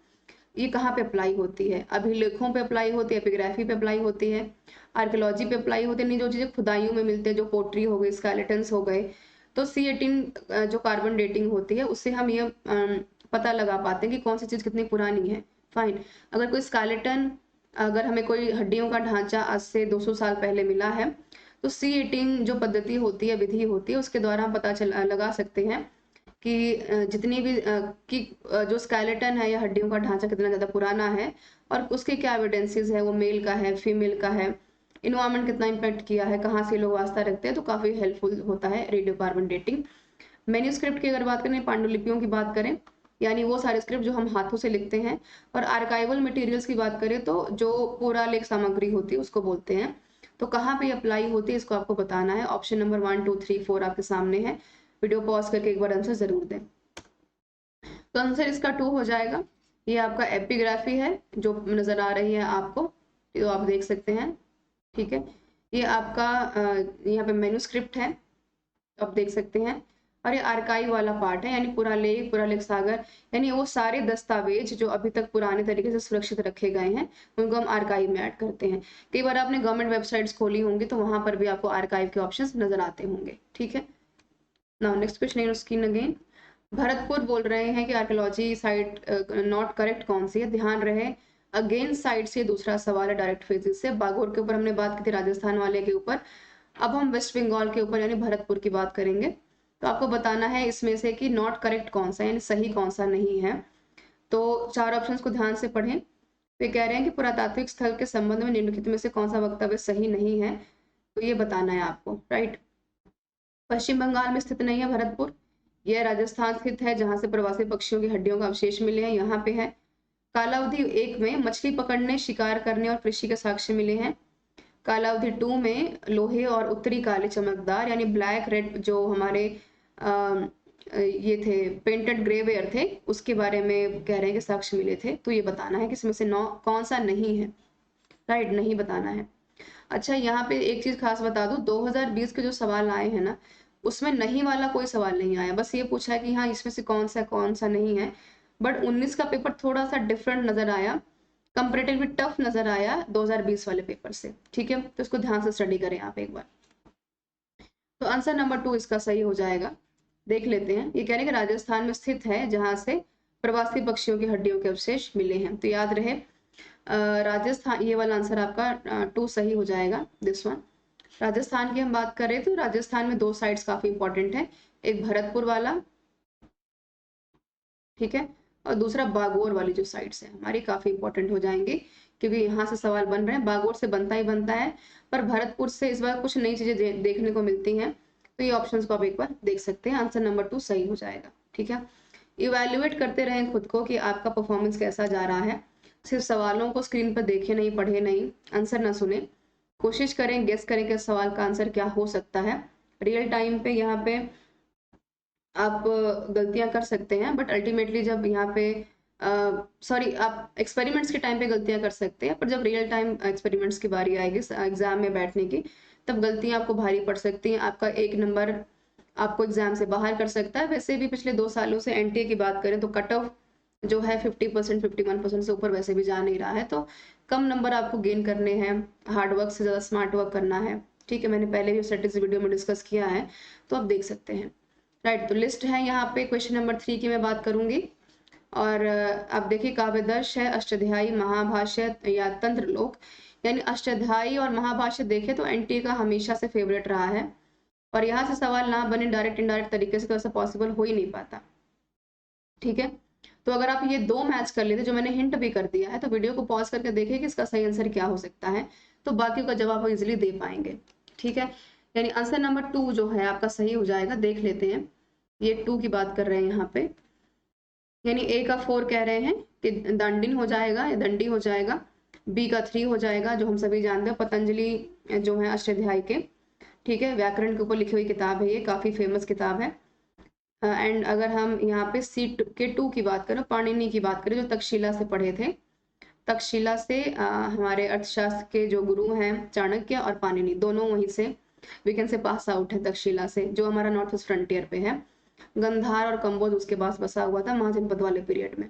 A: ये कहाँ पे अप्लाई होती है? अभिलेखों पे अप्लाई होती है, एपिग्राफी पे अप्लाई होती है, आर्कियोलॉजी पे अप्लाई होती है, नहीं जो चीजें खुदाइयों में मिलते हैं, जो पोट्री हो गई, स्केलेटन्स हो गए। तो C18 जो कार्बन डेटिंग होती है, उससे हम ये पता लगा पाते हैं कि कौन सी चीज कितनी पुरानी है। फाइन, अगर कोई स्केलेटन, अगर हमें कोई हड्डियों का ढांचा आज से 200 साल पहले मिला है, तो C18 जो पद्धति होती है, विधि होती है, उसके द्वारा हम पता लगा सकते हैं कि जितनी भी कि जो स्केलेटन है या हड्डियों का ढांचा कितना ज्यादा पुराना है और उसके क्या एविडेंसेस है, वो मेल का है, फीमेल का है, इन्वायरमेंट कितना इम्पैक्ट किया है, कहाँ से लोग वास्ता रखते हैं, तो काफी हेल्पफुल होता है रेडियो कार्बन डेटिंग। मैन्यूस्क्रिप्ट की अगर बात करें, पांडुलिपियों की बात करें, यानी वो सारे स्क्रिप्ट जो हम हाथों से लिखते हैं, और आर्काइवल मटेरियल्स की बात करें तो जो पुरालेख सामग्री होती है उसको बोलते हैं। तो कहाँ पे अप्लाई होती है इसको आपको बताना है। ऑप्शन नंबर 1, 2, 3, 4 आपके सामने है, वीडियो पॉज करके एक बार आंसर जरूर दें। तो आंसर इसका 2 हो जाएगा। ये आपका एपिग्राफी है जो नजर आ रही है आपको, तो आप देख सकते हैं, ठीक है। ये आपका यहाँ पे मैन्युस्क्रिप्ट है, तो आप देख सकते हैं। और ये आर्काइव वाला पार्ट है, यानी पुरालेख सागर, यानी वो सारे दस्तावेज जो अभी तक पुराने तरीके से सुरक्षित रखे गए हैं उनको हम आर्काइव में ऐड करते हैं। कई बार आपने गवर्नमेंट वेबसाइट्स खोली होंगी तो वहां पर भी आपको आर्काइव के ऑप्शंस नजर आते होंगे, ठीक है। Now next question in screen again. Bharatpur बोल रहे हैं कि आर्कियोलॉजी साइट नॉट करेक्ट कौन सी है, ध्यान रहे अगेन साइट से दूसरा सवाल है डायरेक्ट फेजेस से। बागोर के ऊपर हमने बात की थी, राजस्थान वाले के ऊपर। अब हम वेस्ट बंगाल के ऊपर यानी भरतपुर की बात करेंगे। तो आपको बताना है इसमें से कि नॉट करेक्ट कौन सा यानी सही कौन सा नहीं है। तो 4 ऑप्शंस को ध्यान से पढ़ें। वे कह रहे हैं कि पुरातात्विक स्थल के संबंध में निम्नलिखित में से कौन सा वक्तव्य सही नहीं है, तो ये बताना है आपको, राइट। पश्चिम बंगाल में स्थित नहीं है भरतपुर, यह राजस्थान स्थित है जहां से प्रवासी पक्षियों की हड्डियों का अवशेष मिले हैं, यहाँ पे है। कालावधि 1 में मछली पकड़ने, शिकार करने और कृषि के साक्ष्य मिले हैं। कालावधि 2 में लोहे और उत्तरी काले चमकदार यानी ब्लैक रेड जो हमारे ये थे पेंटेड ग्रेवेयर थे, उसके बारे में कह रहे हैं कि साक्ष्य मिले थे। तो ये बताना है कि इसमें से कौन सा नहीं है, राइट, नहीं बताना है। अच्छा, यहाँ पे एक चीज खास बता दूं, 2020 के जो सवाल आए हैं ना, उसमें नहीं वाला कोई सवाल नहीं आया, बस ये पूछा है कि हाँ इसमें से कौन सा नहीं है। बट 19 का पेपर थोड़ा सा डिफरेंट नजर आया, कंपेरेटिवली टफ नजर आया 2020 वाले पेपर से, ठीक है। तो इसको ध्यान से स्टडी करें आप एक बार। तो आंसर नंबर 2 इसका सही हो जाएगा। देख लेते हैं, ये कह रहे हैं कि राजस्थान में स्थित है जहां से प्रवासी पक्षियों की हड्डियों के अवशेष मिले हैं। तो याद रहे राजस्थान, ये वाला आंसर आपका 2 सही हो जाएगा, दिस वन। राजस्थान की हम बात करें तो राजस्थान में 2 साइट्स काफी इंपॉर्टेंट है, एक भरतपुर वाला, ठीक है, और दूसरा बागोर वाली जो साइट्स है हमारी काफी इंपॉर्टेंट हो जाएंगे, क्योंकि यहाँ से सवाल बन रहे हैं। बागोर से बनता ही बनता है, पर भरतपुर से इस बार कुछ नई चीजें देखने को मिलती हैं। तो ये ऑप्शंस को आप एक बार देख सकते हैं, आंसर नंबर 2 सही हो जाएगा, ठीक है। इवेल्युएट करते रहें खुद को कि आपका परफॉर्मेंस कैसा जा रहा है। सिर्फ सवालों को स्क्रीन पर देखे नहीं, पढ़े नहीं, आंसर ना सुने, कोशिश करें गेस करें कि सवाल का आंसर क्या हो सकता है। रियल टाइम पे यहाँ पे आप गलतियां कर सकते हैं, बट अल्टीमेटली जब यहाँ पे सॉरी आप एक्सपेरिमेंट्स के टाइम पे गलतियां कर सकते हैं, पर जब रियल टाइम एक्सपेरिमेंट्स की बारी आएगी एग्जाम में बैठने की, तब गलतियां आपको भारी पड़ सकती हैं। आपका 1 नंबर आपको एग्जाम से बाहर कर सकता है। वैसे भी पिछले 2 सालों से एनटीए की बात करें तो कट ऑफ जो है 50% 51% से ऊपर वैसे भी जा नहीं रहा है, तो कम नंबर आपको गेन करने हैं, हार्डवर्क से ज्यादा स्मार्ट वर्क करना है, ठीक है। मैंने पहले भी स्टैटिस्टिक्स वीडियो में डिस्कस किया है, तो आप देख सकते हैं, राइट। तो लिस्ट है यहाँ पे, क्वेश्चन नंबर 3 की मैं बात करूंगी। और आप देखिए काव्यदर्श है, अष्टाध्यायी, महाभाष्य या तंत्रलोक, यानी अष्टाध्यायी और महाभाष्य देखे तो एनटीए का हमेशा से फेवरेट रहा है। और यहाँ से सवाल ना बने डायरेक्ट इनडायरेक्ट तरीके से तो ऐसा पॉसिबल हो ही नहीं पाता, ठीक है। तो अगर आप ये 2 मैच कर लेते, जो मैंने हिंट भी कर दिया है, तो वीडियो को पॉज करके देखिए कि इसका सही आंसर क्या हो सकता है, तो बाकी का जवाब आप इजिली दे पाएंगे, ठीक है। यानी आंसर नंबर 2 जो है आपका सही हो जाएगा। देख लेते हैं, ये 2 की बात कर रहे हैं यहाँ पे, यानी ए का 4 कह रहे हैं कि दंडिन हो जाएगा या दंडी हो जाएगा, बी का 3 हो जाएगा, जो हम सभी जानते हैं पतंजलि जो है अष्टाध्यायी के, ठीक है, व्याकरण के ऊपर लिखी हुई किताब है, ये काफी फेमस किताब है। एंड अगर हम यहाँ पे सी के 2 की बात करें, पाणिनि की बात करें, जो तक्षशिला से पढ़े थे, तक्षशिला से हमारे अर्थशास्त्र के जो गुरु हैं चाणक्य और पाणिनि, दोनों वहीं से we can say pass out है, तक्षशिला से, जो हमारा नॉर्थ ईस्ट फ्रंटियर पे है। गंधार और कंबोज उसके पास बसा हुआ था महाजनपद वाले पीरियड में।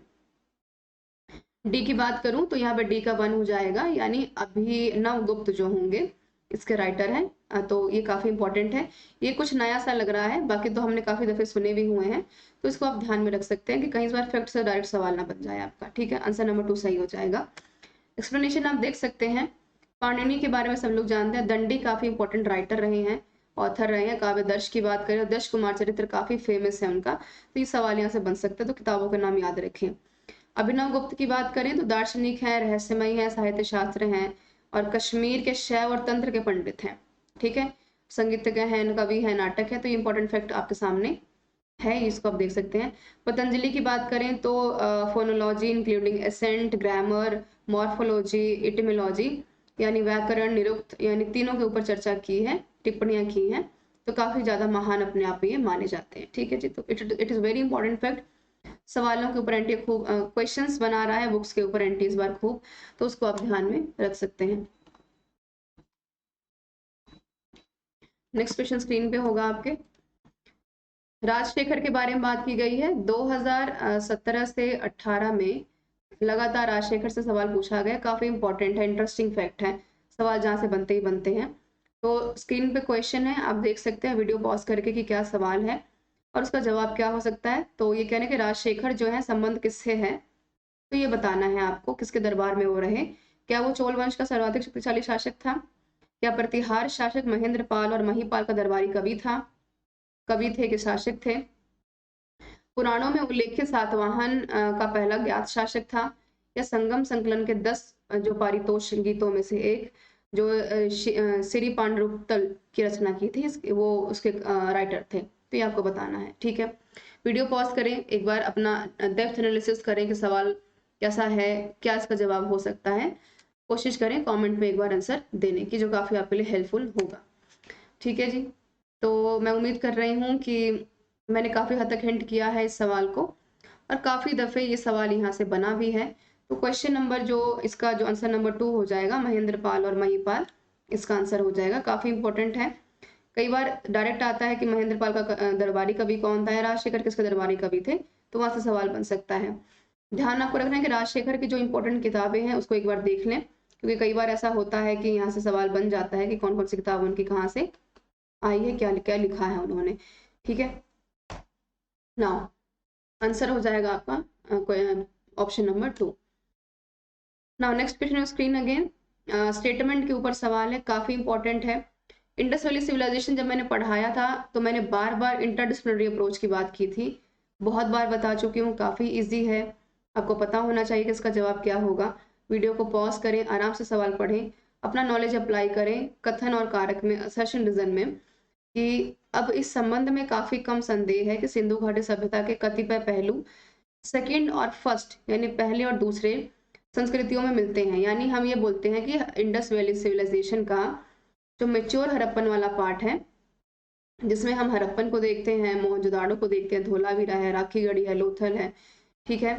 A: डी की बात करूं तो यहाँ पे डी का 1 हो जाएगा, यानी अभिनव गुप्त जो होंगे इसके राइटर हैं। तो ये काफी इंपॉर्टेंट है, ये कुछ नया सा लग रहा है, बाकी तो हमने काफी दफे सुने भी हुए हैं, तो इसको आप ध्यान में रख सकते हैं कि कहीं इस बार फैक्ट से डायरेक्ट सवाल ना बन जाए आपका, ठीक है। आंसर नंबर 2 सही हो जाएगा। एक्सप्लेनेशन आप देख सकते हैं, पाणिनि के बारे में सब लोग जानते हैं, दंडी काफी इंपॉर्टेंट राइटर रहे हैं, ऑथर रहे हैं। काव्यदर्श की बात करें, दश कुमार चरित्र काफी फेमस है उनका, तो ये सवाल यहाँ से बन सकते हैं, तो किताबों का नाम याद रखें। अभिनव गुप्त की बात करें तो दार्शनिक है, रहस्यमय है, साहित्य शास्त्र हैं, और कश्मीर के शैव और तंत्र के पंडित हैं, ठीक है। संगीतज्ञ हैं, कवि है, नाटक है, तो ये इंपॉर्टेंट फैक्ट आपके सामने है, इसको आप देख सकते हैं। पतंजलि की बात करें तो phonology including accent, grammar, morphology, etymology, यानी व्याकरण, निरुक्त, यानी तीनों के ऊपर चर्चा की है, टिप्पणियां की हैं, तो काफी ज्यादा महान अपने आप में ये माने जाते हैं, ठीक है जी। तो it is very important fact. सवालों के ऊपर एंटी खूब क्वेश्चंस बना रहा है बुक्स के ऊपर एंटी इस बार खूब, तो उसको आप ध्यान में रख सकते हैं। नेक्स्ट क्वेश्चन स्क्रीन पे होगा आपके। राजशेखर के बारे में बात की गई है। 2017 से 18 में लगातार राजशेखर से सवाल पूछा गया, काफी इंपॉर्टेंट है, इंटरेस्टिंग फैक्ट है, सवाल जहां से बनते ही बनते हैं। तो स्क्रीन पे क्वेश्चन है, आप देख सकते हैं वीडियो पॉज करके कि क्या सवाल है और उसका जवाब क्या हो सकता है। तो ये कहने कि राजशेखर जो है संबंध किससे है, तो ये बताना है आपको, किसके दरबार में वो रहे। क्या वो चोल वंश का सर्वाधिक शक्तिशाली शासक था? क्या प्रतिहार शासक महेंद्र पाल और महिपाल का दरबारी कवि थे कि शासक थे? पुराणों में उल्लेखित सातवाहन का पहला ज्ञात शासक था? या संगम संकलन के 10 जो पारितोष गीतों में से एक जो श्री पांडुरत्तल की रचना की थी, वो उसके राइटर थे? तो ये आपको बताना है, ठीक है। वीडियो पॉज करें, एक बार अपना डेप्थ एनालिसिस करें कि सवाल कैसा है, क्या इसका जवाब हो सकता है। कोशिश करें कमेंट में एक बार आंसर देने की, जो काफी आपके लिए हेल्पफुल होगा, ठीक है जी। तो मैं उम्मीद कर रही हूँ कि मैंने काफी हद तक हिंट किया है इस सवाल को, और काफी दफे ये सवाल यहाँ से बना भी है। तो क्वेश्चन नंबर जो इसका जो आंसर नंबर 2 हो जाएगा, महेंद्र पाल और महिपाल, इसका आंसर हो जाएगा। काफी इंपॉर्टेंट है, कई बार डायरेक्ट आता है कि महेंद्र पाल का दरबारी कवि कौन था, या राजशेखर किसके दरबारी कवि थे, तो वहां से सवाल बन सकता है। ध्यान आपको रखना है कि राजशेखर की जो इंपॉर्टेंट किताबें हैं उसको एक बार देख लें, क्योंकि कई बार ऐसा होता है कि यहाँ से सवाल बन जाता है कि कौन कौन सी किताब उनकी कहाँ से आई है, क्या क्या लिखा है उन्होंने, ठीक है। नाउ आंसर हो जाएगा आपका option number 2। Now next question screen again, statement के ऊपर सवाल है, काफी इंपॉर्टेंट है। इंडस वैली सिविलाइजेशन जब मैंने पढ़ाया था तो मैंने बार बार इंटरडिसिप्लिनरी अप्रोच की बात की थी, बहुत बार बता चुकी हूँ, काफी इजी है, आपको पता होना चाहिए कि इसका जवाब क्या होगा। वीडियो को पॉज करें, आराम से सवाल पढ़ें, अपना नॉलेज अप्लाई करें कथन और कारक में, असर्शन रीजन में, कि अब इस संबंध में काफी कम संदेह है कि सिंधु घाटी सभ्यता के कतिपय पहलू सेकंड और फर्स्ट यानी पहले और दूसरे संस्कृतियों में मिलते हैं। यानी हम ये बोलते हैं कि इंडस वैली सिविलाइजेशन का जो मेच्योर हड़प्पन वाला पार्ट है, जिसमें हम हड़प्पन को देखते हैं, मोहनजोदाड़ो को देखते हैं, धोलावीरा है, राखीगढ़ी है, लोथल है, ठीक है,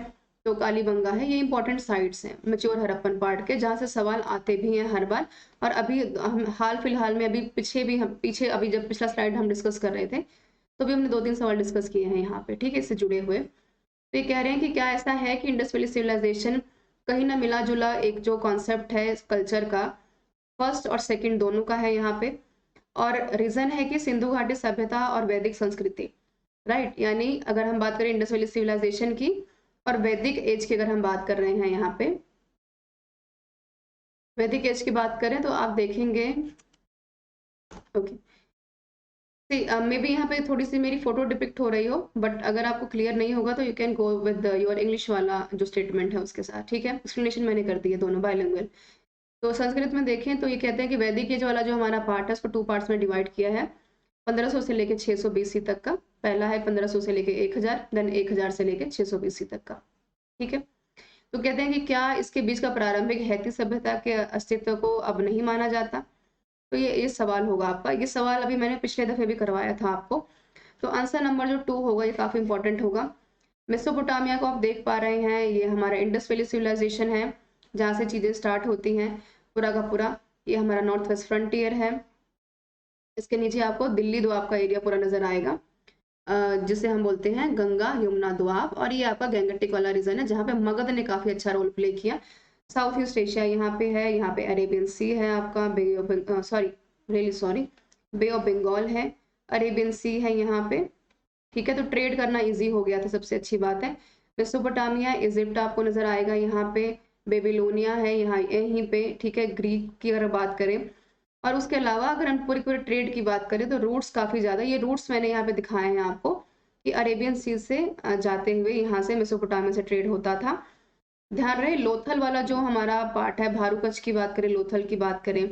A: तो कालीबंगा है, ये इंपॉर्टेंट साइट्स हैं मेच्योर हड़प्पन पार्ट के, जहाँ से सवाल आते भी हैं हर बार। और अभी हम हाल फिलहाल में अभी पीछे अभी जब पिछला स्लाइड हम डिस्कस कर रहे थे तो भी हमने 2-3 सवाल डिस्कस किए हैं यहाँ पे, ठीक है, इससे जुड़े हुए। तो ये कह रहे हैं कि क्या ऐसा है कि इंडस वैली सिविलाइजेशन कहीं ना मिला जुला एक जो कॉन्सेप्ट है कल्चर का, फर्स्ट और सेकंड दोनों का है यहाँ पे, और रीजन है कि सिंधु घाटी सभ्यता और वैदिक संस्कृति, राइट। यानी अगर हम बात करें इंडस वैली सिविलाइजेशन की और वैदिक एज की, अगर हम बात कर रहे हैं यहाँ पे वैदिक एज की बात करें तो आप देखेंगे, ओके, मे बी यहाँ पे थोड़ी सी मेरी फोटो डिपिक्ट हो रही हो, बट अगर आपको क्लियर नहीं होगा तो you can go with your English वाला जो स्टेटमेंट है उसके साथ, ठीक है। एक्सप्लेनेशन मैंने कर दी है दोनों बाइलिंगुअल। तो संस्कृत में देखें तो ये कहते हैं कि वैदिक एज वाला जो हमारा पार्ट है उसको 2 पार्ट्स में डिवाइड किया है, 1500 से लेके 600 BC तक का। पहला है 1500 से लेके 1000, देन 1000 से लेके 600 BC तक का, ठीक है। तो कहते हैं कि क्या इसके बीच का प्रारंभिक हैती सभ्यता के अस्तित्व को अब नहीं माना जाता? तो ये सवाल होगा आपका, ये सवाल अभी मैंने पिछले दफे भी करवाया था आपको। तो आंसर नंबर जो 2 होगा ये काफी इंपॉर्टेंट होगा। मेसोपोटामिया को आप देख पा रहे हैं, ये हमारा इंडस वैली सिविलाइजेशन है जहाँ से चीजें स्टार्ट होती हैं पूरा का पूरा। ये हमारा नॉर्थ वेस्ट फ्रंटियर है, इसके नीचे आपको दिल्ली द्वाब का एरिया पूरा नजर आएगा, जिसे हम बोलते हैं गंगा यमुना द्वाब, और ये आपका गैंगटिक वाला रीजन है जहाँ पे मगध ने काफी अच्छा रोल प्ले किया। साउथ ईस्ट एशिया यहाँ पे है, यहाँ पे अरेबियन सी है आपका, बे ऑफ बंगाल है, अरेबियन सी है यहाँ पे, ठीक है। तो ट्रेड करना इजी हो गया था, सबसे अच्छी बात है। मेसोपोटामिया इजिप्ट आपको नजर आएगा यहाँ पे, बेबीलोनिया है यहाँ यहीं पे, ठीक है। ग्रीक की अगर बात करें, और उसके अलावा अगर हम पूरी पूरी ट्रेड की बात करें तो रूट्स काफी ज्यादा, ये रूट्स मैंने यहाँ पे दिखाए हैं आपको कि अरेबियन सी से जाते हुए यहाँ से मेसोपोटामिया से ट्रेड होता था। ध्यान रहे लोथल वाला जो हमारा पार्ट है, भारूकच की बात करें, लोथल की बात करें,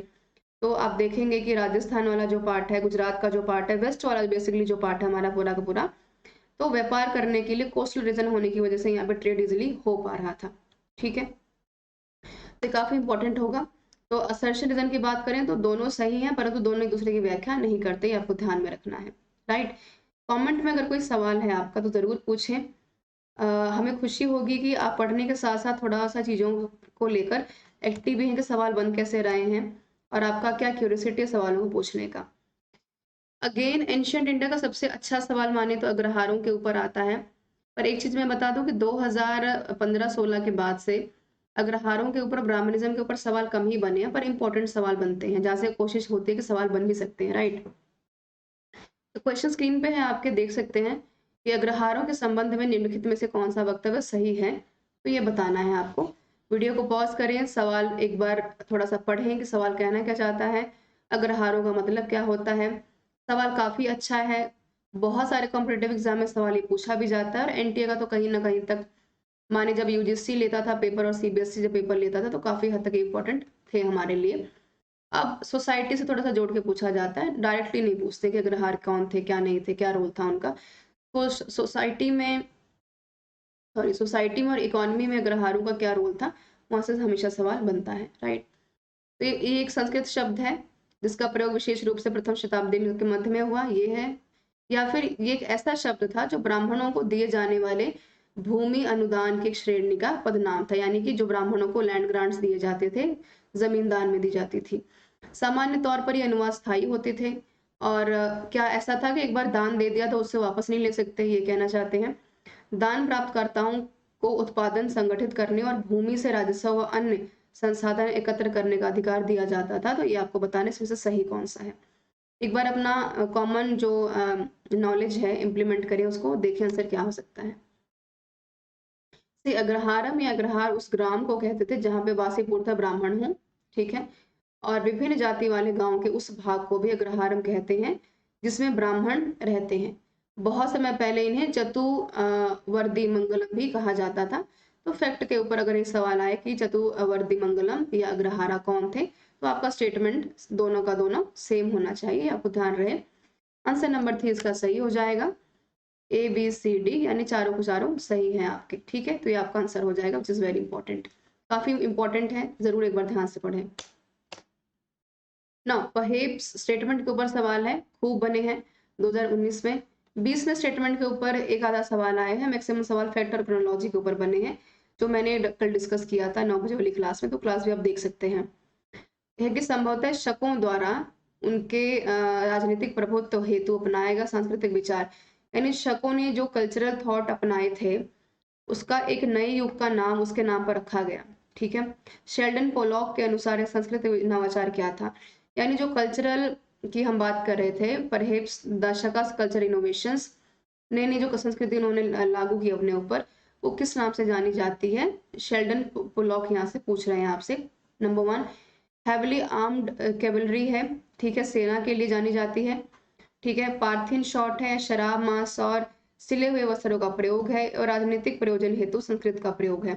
A: तो आप देखेंगे कि राजस्थान वाला जो पार्ट है, गुजरात का जो पार्ट है, वेस्ट वाला बेसिकली जो पार्ट है हमारा पूरा का पूरा, तो व्यापार करने के लिए कोस्टल रीजन होने की वजह से यहाँ पे ट्रेड इजिली हो पा रहा था, ठीक है। तो काफी इंपॉर्टेंट होगा। तो असर्शन रीजन की बात करें तो दोनों सही हैं, परंतु दोनों एक दूसरे की व्याख्या नहीं करते, आपको ध्यान में रखना है, राइट। कमेंट में अगर कोई सवाल है आपका तो जरूर पूछें, हमें खुशी होगी कि आप पढ़ने के साथ साथ थोड़ा सा चीजों को लेकर एक्टिव भी हैं कि सवाल बन कैसे रहे हैं, और आपका क्या क्यूरियोसिटी है सवालों को पूछने का। अगेन एंशियंट इंडिया का सबसे अच्छा सवाल माने तो अग्रहारों के ऊपर आता है। पर एक चीज मैं बता दूं कि 2015-16 के बाद से अग्रहारों के ऊपर, ब्राह्मणिज्म के ऊपर सवाल कम ही बने हैं, पर इंपॉर्टेंट सवाल बनते हैं, जहां से कोशिश होती है कि सवाल बन भी सकते हैं, राइट। तो क्वेश्चन स्क्रीन पे है, आपके देख सकते हैं कि अग्रहारों के संबंध में निम्नलिखित में से कौन सा वक्तव्य सही है, तो ये बताना है आपको। वीडियो को पॉज करें, सवाल एक बार थोड़ा सा पढ़ें कि सवाल कहना क्या चाहता है, अग्रहारों का मतलब क्या होता है। सवाल काफी अच्छा है, बहुत सारे कॉम्पिटेटिव एग्जाम में सवाल ये पूछा भी जाता है, और एनटीए का तो कहीं ना कहीं तक, माने जब यूजीसी लेता था पेपर और सीबीएसई जब पेपर लेता था, तो काफी हद तक इंपॉर्टेंट थे हमारे लिए। अब सोसाइटी से थोड़ा सा जोड़ के पूछा जाता है, डायरेक्टली नहीं पूछते कि अग्रहार कौन थे, क्या नहीं थे, क्या रोल था उनका। तो सोसाइटी में और इकोनॉमी में अग्रहारों का क्या रोल था, वहां से हमेशा सवाल बनता है, राइट। तो ये एक संस्कृत शब्द है जिसका प्रयोग विशेष रूप से प्रथम शताब्दी के मध्य में हुआ, ये है। या फिर ये एक ऐसा शब्द था जो ब्राह्मणों को दिए जाने वाले भूमि अनुदान की एक श्रेणी का पदनाम था, यानी कि जो ब्राह्मणों को लैंड ग्रांट्स दिए जाते थे, जमीन दान में दी जाती थी। सामान्य तौर पर ये अनुवाद स्थायी होते थे, और क्या ऐसा था कि एक बार दान दे दिया तो उससे वापस नहीं ले सकते, ये कहना चाहते हैं। दान प्राप्तकर्ताओं को उत्पादन संगठित करने और भूमि से राजस्व व अन्य संसाधन एकत्र करने का अधिकार दिया जाता था। तो ये आपको बताने से सही कौन सा है, एक बार अपना कॉमन जो नॉलेज है इम्प्लीमेंट करें, उसको देखें आंसर क्या हो सकता है। अग्रहारम या अग्रहार उस ग्राम को कहते थे जहां पे वासी पूर्णतः ब्राह्मण हो, ठीक है। और विभिन्न जाति वाले गांव के उस भाग को भी अग्रहारम कहते हैं जिसमें ब्राह्मण रहते हैं। बहुत समय पहले इन्हें चतुवर्दी मंगलम भी कहा जाता था। तो फैक्ट के ऊपर अगर ये सवाल आए कि चतुवर्दी मंगलम या अग्रहारा कौन थे, तो आपका स्टेटमेंट दोनों का दोनों सेम होना चाहिए, आपको ध्यान रहे। आंसर नंबर 3 इसका सही हो जाएगा, ए बी सी डी, यानी चारों को चारों सही है आपके, ठीक है। तो ये आपका आंसर हो जाएगा, विच इज वेरी इंपॉर्टेंट, काफी इंपॉर्टेंट है, जरूर एक बार ध्यान से पढ़ें ना। पहेब्स स्टेटमेंट के ऊपर सवाल है, खूब बने हैं 2019 में। 20 में स्टेटमेंट के ऊपर एक आधा सवाल आए हैं, मैक्सिमम सवाल फैक्ट और क्रोनोलॉजी के ऊपर बने हैं, जो मैंने कल डिस्कस किया था 9 बजे वाली क्लास में, तो क्लास भी आप देख सकते हैं। यह कि संभवतः शकों द्वारा उनके राजनीतिक प्रभुत्व हेतु अपनाया गया सांस्कृतिक विचार, यानी शकों ने जो कल्चरल थॉट अपनाए थे, उसका एक नए युग का नाम उसके नाम पर रखा गया, ठीक है। शेल्डन पोलॉक के अनुसार सांस्कृतिक नवाचार क्या था, यानी जो कल्चरल की हम बात कर रहे थे, परहेप्स द शकास कल्चर इनोवेशंस, नई नई जो संस्कृति उन्होंने लागू की अपने ऊपर, वो किस नाम से जानी जाती है। शेल्डन पोलॉक यहाँ से पूछ रहे हैं आपसे। नंबर 1 हैविली आर्म्ड कैवलरी है, ठीक है, सेना के लिए जानी जाती है, ठीक है। पार्थिन शॉट है, शराब मांस और सिले हुए वस्त्रों का प्रयोग है, और राजनीतिक प्रयोजन हेतु संस्कृत का प्रयोग है।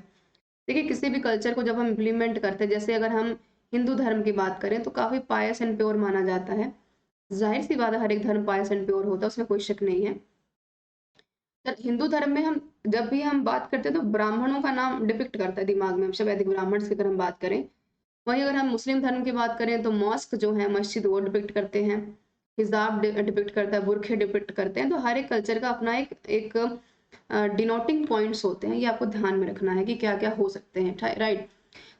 A: देखिए, किसी भी कल्चर को जब हम इम्प्लीमेंट करते हैं, जैसे अगर हम हिंदू धर्म की बात करें तो काफी पायस एंड प्योर माना जाता है, जाहिर सी बात है हर एक धर्म पायस एंड प्योर होता है, उसमें कोई शक नहीं है। तो हिंदू धर्म में हम जब भी हम बात करते हैं तो ब्राह्मणों का नाम डिपिक्ट करता है दिमाग में, हमेशा वैदिक ब्राह्मण की अगर हम बात करें। वहीं अगर हम मुस्लिम धर्म की बात करें तो मॉस्क जो है, मस्जिद, वो डिपिक्ट करते हैं, हिजाब डिपिक्ट करता है, बुरखे डिपिक्ट करते हैं। तो हर एक कल्चर का अपना एक एक डिनोटिंग पॉइंट्स होते हैं, ये आपको ध्यान में रखना है कि क्या क्या हो सकते हैं, राइट।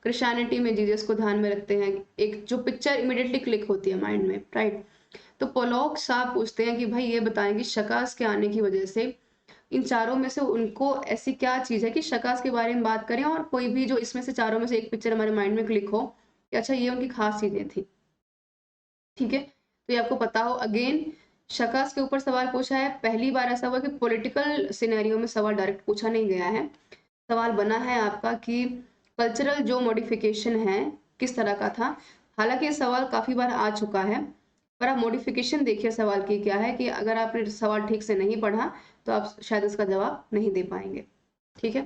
A: क्रिश्चियनिटी में जीसस को ध्यान में रखते हैं, एक जो पिक्चर इमिडिएटली क्लिक होती है माइंड में, राइट। तो पोलॉक साहब पूछते हैं कि भाई ये बताएं कि शकास के आने की वजह से इन चारों में से उनको ऐसी क्या चीज है कि शकास के बारे में बात करें, और कोई भी जो इसमें से चारों में से एक पिक्चर हमारे माइंड में क्लिक हो कि अच्छा ये उनकी खास चीजें थी, ठीक है। तो ये आपको पता हो। अगेन शकास के ऊपर सवाल पूछा है, पहली बार ऐसा हुआ कि पॉलिटिकल सिनेरियो में सवाल डायरेक्ट पूछा नहीं गया है। सवाल बना है आपका कि कल्चरल जो मॉडिफिकेशन है किस तरह का था। हालांकि ये सवाल काफी बार आ चुका है, पर आप मॉडिफिकेशन देखिए सवाल की क्या है, कि अगर आपने सवाल ठीक से नहीं पढ़ा तो आप शायद इसका जवाब नहीं दे पाएंगे, ठीक है।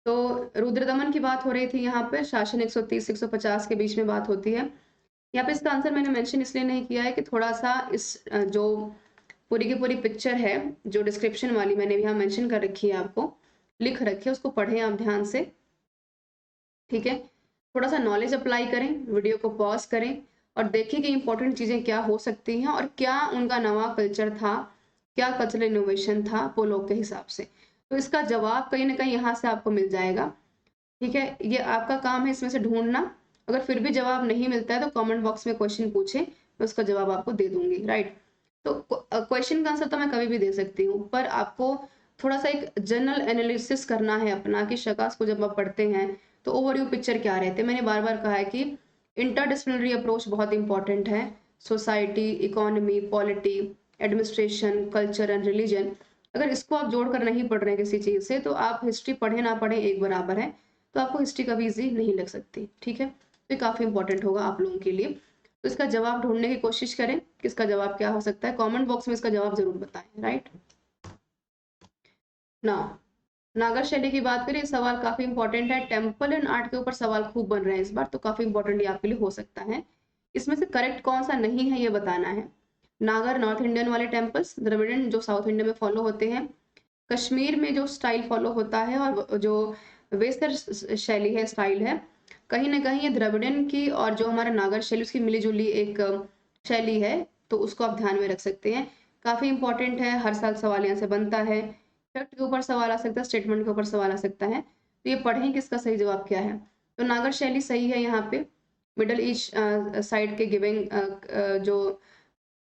A: तो रुद्र दमन की बात हो रही थी, यहाँ पे शासन 130 से 150 के बीच में बात होती है। यहाँ पे इसका आंसर मैंने मेंशन इसलिए नहीं किया है कि थोड़ा सा इस जो पूरी की पूरी पिक्चर है, जो डिस्क्रिप्शन वाली मैंने यहाँ मेंशन कर रखी है, आपको लिख रखी है, उसको पढ़ें आप ध्यान से, ठीक है। थोड़ा सा नॉलेज अप्लाई करें, वीडियो को पॉज करें और देखें कि इंपॉर्टेंट चीजें क्या हो सकती हैं, और क्या उनका नवा कल्चर था, क्या कल्चरल इनोवेशन था पोलो के हिसाब से। तो इसका जवाब कहीं ना कहीं यहाँ से आपको मिल जाएगा, ठीक है। ये आपका काम है इसमें से ढूंढना। अगर फिर भी जवाब नहीं मिलता है तो कमेंट बॉक्स में क्वेश्चन पूछे, मैं उसका जवाब आपको दे दूंगी, राइट। तो क्वेश्चन का आंसर तो मैं कभी भी दे सकती हूँ, पर आपको थोड़ा सा एक जनरल एनालिसिस करना है अपना कि शकास को जब आप पढ़ते हैं तो ओवरव्यू पिक्चर क्या रहते हैं। मैंने बार बार कहा है कि इंटरडिसिप्लिनरी अप्रोच बहुत इंपॉर्टेंट है। Society, economy, polity, administration, culture and religion, अगर इसको आप जोड़कर नहीं पढ़ रहे हैं किसी चीज़ से, तो आप हिस्ट्री पढ़े ना पढ़े एक बराबर है, तो आपको हिस्ट्री कभी ईजी नहीं लग सकती। ठीक है, तो ये काफ़ी इंपॉर्टेंट होगा आप लोगों के लिए। तो इसका जवाब ढूंढने की कोशिश करें कि इसका जवाब क्या हो सकता है। कमेंट बॉक्स में इसका जवाब जरूर बताएं। राइट ना, नागर शैली की बात करें, सवाल काफी इंपॉर्टेंट है। टेम्पल एंड आर्ट के ऊपर सवाल खूब बन रहे हैं इस बार, तो काफी इंपॉर्टेंट ये आपके लिए हो सकता है। इसमें से करेक्ट कौन सा नहीं है ये बताना है। नागर नॉर्थ इंडियन वाले टेम्पल्स, द्रविड़न जो साउथ इंडिया में फॉलो होते हैं, कश्मीर में जो स्टाइल फॉलो होता है और जो वेस्तर शैली है, स्टाइल है, कहीं ना कहीं ये द्रविड़न की और जो हमारा नागर शैली उसकी मिली जुली एक शैली है, तो उसको आप ध्यान में रख सकते हैं। काफी इंपॉर्टेंट है, हर साल सवाल यहाँ से बनता है। फैक्ट के ऊपर सवाल आ सकता है, स्टेटमेंट के ऊपर सवाल आ सकता है, तो ये पढ़ें कि इसका सही जवाब क्या है। तो नागर शैली सही है यहाँ पे। मिडल ईस्ट साइड के गिविंग जो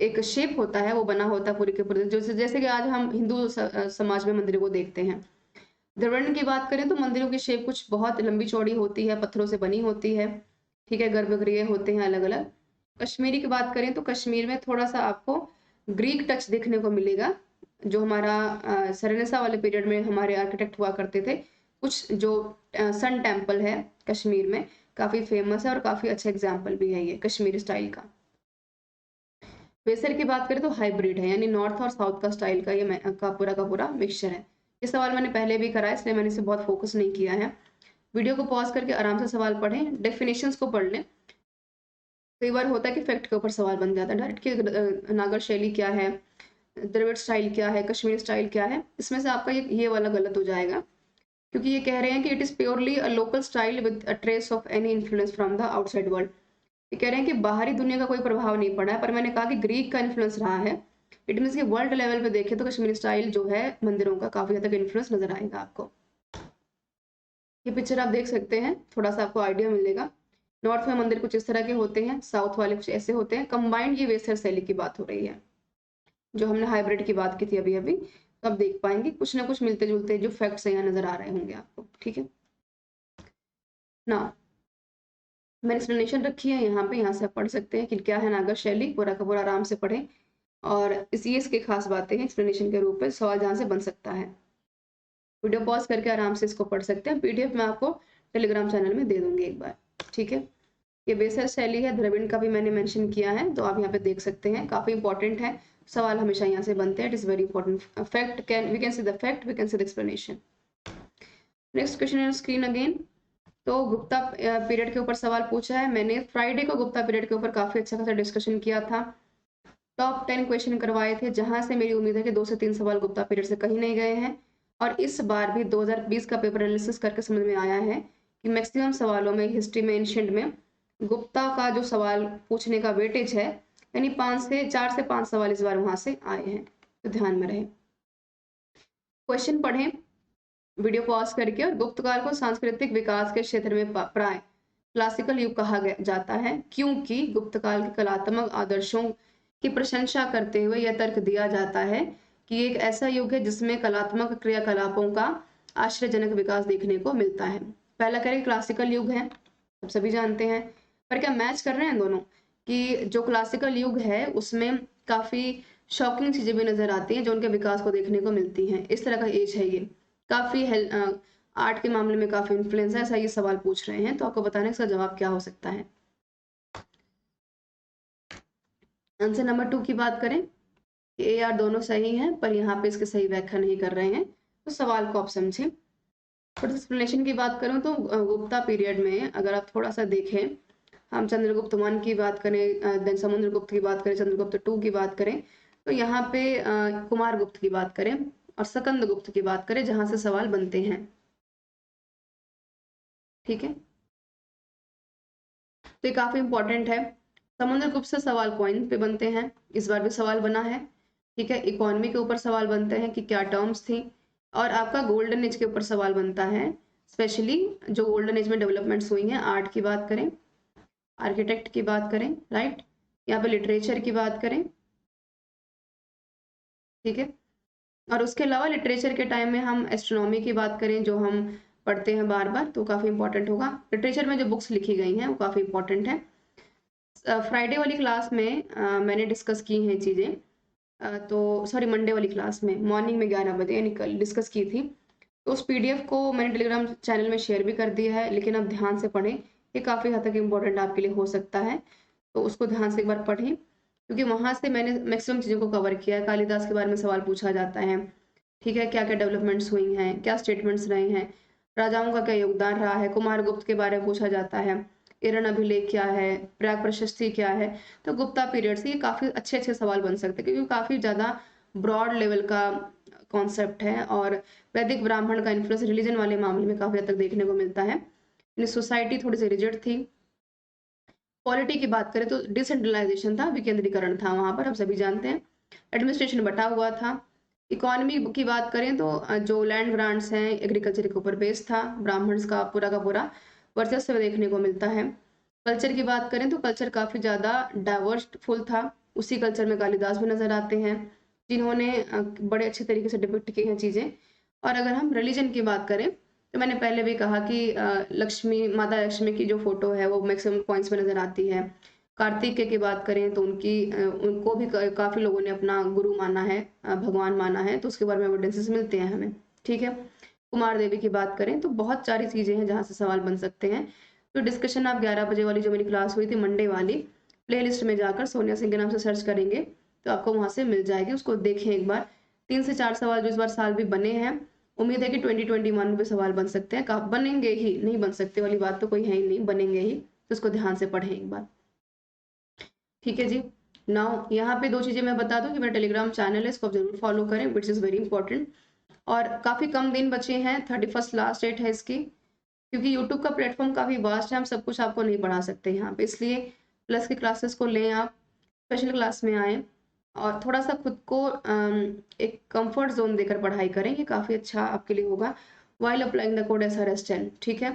A: एक शेप होता है वो बना होता है पूरे के पूरे, जैसे कि आज हम हिंदू समाज में मंदिरों को देखते हैं। द्रविड़ की बात करें तो मंदिरों की शेप कुछ बहुत लंबी चौड़ी होती है, पत्थरों से बनी होती है। ठीक है, गर्भगृह होते हैं अलग अलग। कश्मीरी की बात करें तो कश्मीर में थोड़ा सा आपको ग्रीक टच देखने को मिलेगा। जो हमारा सरनेसा वाले पीरियड में हमारे आर्किटेक्ट हुआ करते थे, कुछ जो सन टेम्पल है कश्मीर में, काफी फेमस है और काफी अच्छा एग्जाम्पल भी है ये कश्मीरी स्टाइल का। वेसर की बात करें तो हाइब्रिड है, यानी नॉर्थ और साउथ का स्टाइल का ये का पूरा मिक्सचर है। ये सवाल मैंने पहले भी करा है, इसलिए मैंने इसे बहुत फोकस नहीं किया है। वीडियो को पॉज करके आराम से सवाल पढ़ें, डेफिनेशंस को पढ़ लें। कई बार होता है कि फैक्ट के ऊपर सवाल बन जाता है डायरेक्ट कि नागर शैली क्या है, द्रविड़ स्टाइल क्या है, कश्मीरी स्टाइल क्या है। इसमें से आपका ये वाला गलत हो जाएगा, क्योंकि ये कह रहे हैं कि it is purely a local style with a trace of any influence from the outside world. ये कह रहे हैं कि बाहरी दुनिया का कोई प्रभाव नहीं पड़ा है, पर मैंने कहा कि ग्रीक का इन्फ्लुएंस रहा है। इट मीन कि वर्ल्ड लेवल पे देखें तो कश्मीरी स्टाइल जो है मंदिरों का काफी हद तक इन्फ्लुएंस नजर आएगा आपको। ये पिक्चर आप देख सकते हैं, थोड़ा सा आपको आइडिया मिलेगा। नॉर्थ में मंदिर कुछ इस तरह के होते हैं, साउथ वाले कुछ ऐसे होते हैं। कंबाइंड ये वेस्टर्न शैली की बात हो रही है, जो हमने हाइब्रिड की बात की थी अभी अभी। तो आप देख पाएंगे कुछ ना कुछ मिलते जुलते जो फैक्ट्स यहाँ नजर आ रहे होंगे आपको। ठीक है ना, मैंने एक्सप्लेनेशन रखी है यहाँ पे, यहाँ से आप पढ़ सकते हैं कि क्या है नागर शैली, पूरा का पूरा आराम से पढ़ें। और इसी इसकी खास बातें हैं एक्सप्लेनेशन के रूप में, सवाल जहाँ से बन सकता है। वीडियो पॉज करके आराम से इसको पढ़ सकते हैं। पीडीएफ मैं आपको टेलीग्राम चैनल में दे दूंगी एक बार। ठीक है, ये बेसर शैली है, द्रविड़ का भी मैंने मेंशन किया है, तो आप यहाँ पे देख सकते हैं, काफी इंपॉर्टेंट है। सवाल हमेशा यहाँ से बनते हैं, it is very important. Fact can we can see the fact, we can see the explanation. Next question on screen again. तो गुप्ता पीरियड के ऊपर सवाल पूछा है मैंने। फ्राइडे को गुप्ता पीरियड के ऊपर काफी अच्छा खासा डिस्कशन किया था। टॉप 10 क्वेश्चन करवाए थे, जहां से मेरी उम्मीद है कि 2 से 3 सवाल गुप्ता पीरियड से कहीं नहीं गए हैं। और इस बार भी 2020 का पेपर एनालिसिस करके समझ में आया है कि मैक्सिमम सवालों में हिस्ट्री में, एंशिएंट में, गुप्ता का जो सवाल पूछने का वेटेज है, यानी 4 से 5 सवाल इस बार वहां से आए हैं, तो ध्यान में रहे। क्वेश्चन पढ़ें वीडियो पॉज करके। और गुप्त काल को सांस्कृतिक विकास के क्षेत्र में प्राय क्लासिकल युग कहा जाता है, क्योंकि गुप्त काल के कलात्मक आदर्शों की प्रशंसा करते हुए यह तर्क दिया जाता है कि एक ऐसा युग है जिसमें कलात्मक क्रियाकलापों का आश्चर्यजनक विकास देखने को मिलता है। पहला करें क्लासिकल युग है, आप सभी जानते हैं, पर क्या मैच कर रहे हैं दोनों, कि जो क्लासिकल युग है उसमें काफी शॉकिंग चीजें भी नजर आती हैं जो उनके विकास को देखने को मिलती हैं। इस तरह का एज है ये, काफी आर्ट के मामले में काफी इन्फ्लुएंस है, ऐसा ये सवाल पूछ रहे हैं, तो आपको बताना है इसका जवाब क्या हो सकता है। आंसर नंबर 2 की बात करें, ए आर दोनों सही हैं, पर यहाँ पे इसकी सही व्याख्या नहीं कर रहे हैं, तो सवाल को आप समझें। थोड़ा एक्सप्लेनेशन की बात करूं तो गुप्ता पीरियड में अगर आप थोड़ा सा देखें, हम चंद्रगुप्त 1 की बात करें, देन समुद्रगुप्त की बात करें, चंद्रगुप्त 2 की बात करें, तो यहाँ पे कुमार गुप्त की बात करें और सकंद गुप्त की बात करें, जहां से सवाल बनते हैं। ठीक है, तो ये काफी इंपॉर्टेंट है। समुद्रगुप्त से सवाल कॉइन पे बनते हैं, इस बार भी सवाल बना है। ठीक है, इकोनॉमी के ऊपर सवाल बनते हैं कि क्या टर्म्स थी, और आपका गोल्डन एज के ऊपर सवाल बनता है, स्पेशली जो गोल्डन एज में डेवलपमेंट्स हुई हैं, आर्ट की बात करें, आर्किटेक्ट की बात करें, राइट, यहाँ पे लिटरेचर की बात करें, ठीक है। और उसके अलावा लिटरेचर के टाइम में हम एस्ट्रोनॉमी की बात करें, जो हम पढ़ते हैं बार बार, तो काफ़ी इंपॉर्टेंट होगा। लिटरेचर में जो बुक्स लिखी गई हैं वो काफ़ी इंपॉर्टेंट है। फ्राइडे वाली क्लास में मैंने डिस्कस की हैं चीज़ें, तो सॉरी मंडे वाली क्लास में मॉर्निंग में 11 बजे यानी कल डिस्कस की थी। तो उस पीडीएफ को मैंने टेलीग्राम चैनल में शेयर भी कर दिया है, लेकिन अब ध्यान से पढ़ें, ये काफ़ी हद तक इम्पोर्टेंट आपके लिए हो सकता है। तो उसको ध्यान से एक बार पढ़ें, क्योंकि वहाँ से मैंने मैक्सिमम चीज़ों को कवर किया है। कालिदास के बारे में सवाल पूछा जाता है, ठीक है, क्या क्या डेवलपमेंट्स हुई हैं, क्या स्टेटमेंट्स रहे हैं, राजाओं का क्या योगदान रहा है, कुमारगुप्त के बारे में पूछा जाता है, एरन अभिलेख क्या है, प्राग प्रशस्ति क्या है। तो गुप्ता पीरियड से ये काफ़ी अच्छे अच्छे सवाल बन सकते हैं, क्योंकि काफ़ी ज़्यादा ब्रॉड लेवल का कॉन्सेप्ट है। और वैदिक ब्राह्मण का इन्फ्लुएंस रिलीजन वाले मामले में काफ़ी हद तक देखने को मिलता है। सोसाइटी थोड़ी सी रिजिड थी। पॉलिटी की बात करें तो डिसेंट्रलाइजेशन था, विकेंद्रीकरण था वहां पर, हम सभी जानते हैं। एडमिनिस्ट्रेशन बटा हुआ था। इकोनॉमी की बात करें तो जो लैंड ग्रांट्स हैं एग्रीकल्चर के ऊपर बेस्ड था। ब्राह्मण्स का पूरा वर्चस्व देखने को मिलता है। कल्चर की बात करें तो कल्चर काफी ज्यादा डाइवर्सफुल था। उसी कल्चर में कालिदास भी नजर आते हैं, जिन्होंने बड़े अच्छे तरीके से डिपिक्ट की हैं चीजें। और अगर हम रिलीजन की बात करें तो मैंने पहले भी कहा कि लक्ष्मी, माता लक्ष्मी की जो फोटो है वो मैक्सिमम पॉइंट्स में नजर आती है। कार्तिकेय की बात करें तो उनको भी काफी लोगों ने अपना गुरु माना है, भगवान माना है, तो उसके बारे में एविडेंसेस मिलते हैं हमें, ठीक है। कुमार देवी की बात करें तो बहुत सारी चीजें हैं जहाँ से सवाल बन सकते हैं। तो डिस्कशन आप 11 बजे वाली जो मेरी क्लास हुई थी मंडे वाली, प्लेलिस्ट में जाकर सोनिया सिंह के नाम से सर्च करेंगे तो आपको वहां से मिल जाएगी, उसको देखें एक बार। 3 से 4 सवाल जो इस बार साल भी बने हैं, उम्मीद है कि 2021 में भी सवाल बन सकते हैं। बनेंगे ही, नहीं बन सकते वाली बात तो कोई है ही नहीं, बनेंगे ही, तो उसको ध्यान से पढ़ें एक बार, ठीक है जी। नाउ यहाँ पे 2 चीजें मैं बता दूं कि मेरा टेलीग्राम चैनल है, इसको आप जरूर फॉलो करें, विच इज वेरी इंपॉर्टेंट। और काफी कम दिन बचे हैं, 31 लास्ट डेट है इसकी, क्योंकि यूट्यूब का प्लेटफॉर्म काफी वास्ट है, हम सब कुछ आपको नहीं पढ़ा सकते यहाँ पे, इसलिए प्लस की क्लासेस को लें आप, स्पेशल क्लास में आए और थोड़ा सा खुद को एक कंफर्ट जोन देकर पढ़ाई करें, ये काफी अच्छा आपके लिए होगा। While applying the code SRS10, ठीक है।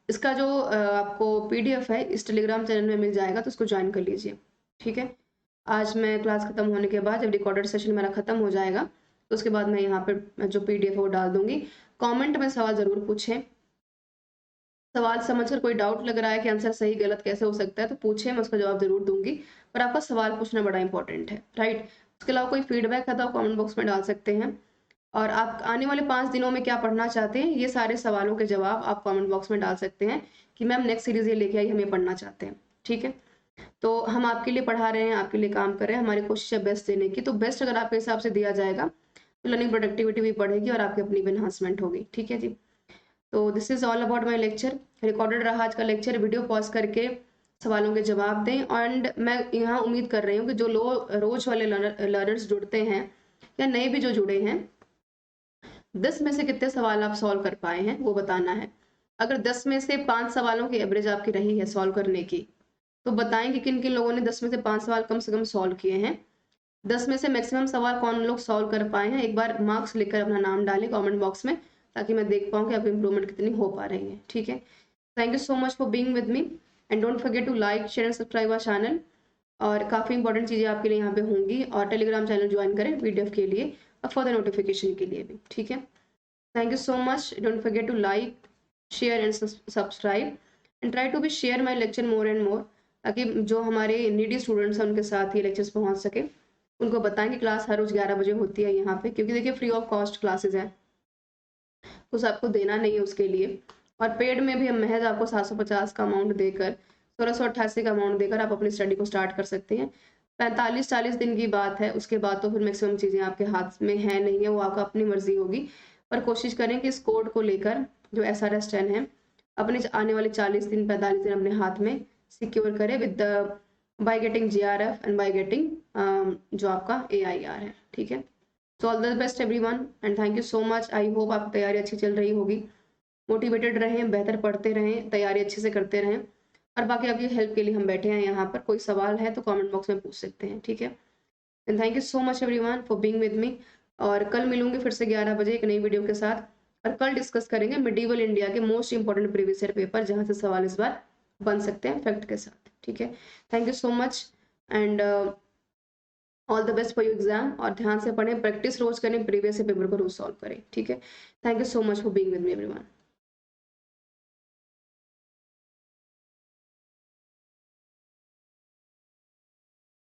A: इसका जो आपको पीडीएफ है इस टेलीग्राम चैनल में मिल जाएगा, तो उसको ज्वाइन कर लीजिए, ठीक है। आज मैं क्लास खत्म होने के बाद, जब रिकॉर्डेड सेशन मेरा खत्म हो जाएगा, तो उसके बाद मैं यहाँ पर जो पीडीएफ है वो डाल दूंगी। कमेंट में सवाल जरूर पूछें, सवाल समझकर कोई डाउट लग रहा है कि आंसर सही गलत कैसे हो सकता है तो पूछे, मैं उसका जवाब जरूर दूंगी। पर आपका सवाल पूछना बड़ा इंपॉर्टेंट है, राइट। उसके अलावा कोई फीडबैक है तो आप कमेंट बॉक्स में डाल सकते हैं। और आप आने वाले 5 दिनों में क्या पढ़ना चाहते हैं, ये सारे सवालों के जवाब आप कमेंट बॉक्स में डाल सकते हैं कि मैम नेक्स्ट सीरीज ये लेके आई, हम ये पढ़ना चाहते हैं, ठीक है। तो हम आपके लिए पढ़ा रहे हैं, आपके लिए काम कर रहे हैं, हमारी कोशिश है बेस्ट देने की। तो बेस्ट अगर आपके हिसाब से दिया जाएगा तो लर्निंग प्रोडक्टिविटी भी बढ़ेगी और आपकी अपनी भी एनहांसमेंट होगी, ठीक है जी। तो this is all about my lecture. Recorded रहा आज का लेक्चर, वीडियो पॉज करके सवालों के जवाब दें। एंड मैं यहाँ उम्मीद कर रही हूँ कि जो रोज वाले लर्नर्स जुड़ते हैं या नए भी जो जुड़े हैं, 10 में से कितने सवाल आप सॉल्व कर पाए हैं वो बताना है। अगर 10 में से 5 सवालों की एवरेज आपकी रही है सॉल्व करने की, तो बताएं कि किन किन लोगों ने 10 में से 5 सवाल कम से कम सॉल्व किए हैं। 10 में से मैक्सिमम सवाल कौन लोग सॉल्व कर पाए हैं, एक बार मार्क्स लिखकर अपना नाम डालें कमेंट बॉक्स में, ताकि मैं देख पाऊँ कि आपकी इंप्रूवमेंट कितनी हो पा रही है, ठीक है। Thank you so much for being with me and don't forget to like share and subscribe our channel. और काफ़ी इंपॉर्टेंट चीज़ें आपके लिए यहाँ पे होंगी, और टेलीग्राम चैनल ज्वाइन करें पीडीएफ के लिए और फर्दर नोटिफिकेशन के लिए भी, ठीक है। Thank you so much, don't forget to like share and subscribe and try to be share my lecture more and more, ताकि जो हमारे नीडी स्टूडेंट्स हैं उनके साथ ये लेक्चर्स पहुँच सके। उनको बताएं कि क्लास हर रोज 11 बजे होती है यहाँ पे, क्योंकि देखिए फ्री ऑफ कॉस्ट क्लासेस हैं, कुछ आपको देना नहीं है उसके लिए। और पेड में भी हम महज आपको 750 का अमाउंट देकर, 1688 का अमाउंट देकर आप अपनी स्टडी को स्टार्ट कर सकते हैं। 45-40 दिन की बात है, उसके बाद तो फिर मैक्सिमम चीज़ें आपके हाथ में है नहीं है, वो आपका अपनी मर्जी होगी। पर कोशिश करें कि इस कोड को लेकर जो SRS10 है, अपने आने वाले 40 दिन 45 दिन अपने हाथ में सिक्योर करें with the by getting GRF and by getting जो आपका AIR है, ठीक है। So all the best everyone and thank you so much. I hope आपकी तैयारी अच्छी चल रही होगी, मोटिवेटेड रहें, बेहतर पढ़ते रहें, तैयारी अच्छे से करते रहें। और बाकी आपकी हेल्प के लिए हम बैठे हैं यहाँ पर, कोई सवाल है तो कमेंट बॉक्स में पूछ सकते हैं, ठीक है। And thank you so much everyone for being with मी। और कल मिलूंगी फिर से 11 बजे एक नई वीडियो के साथ, और कल डिस्कस करेंगे मिडीवल इंडिया के most important previous year paper, जहाँ से सवाल इस बार बन सकते हैं फैक्ट के साथ, ठीक है। Thank you so much and all the best for your exam, और ध्यान से पढ़ें, प्रैक्टिस रोज करें, प्रीवियस पेपर को रोज सॉल्व करें, ठीक है। Thank you so much for being with me everyone.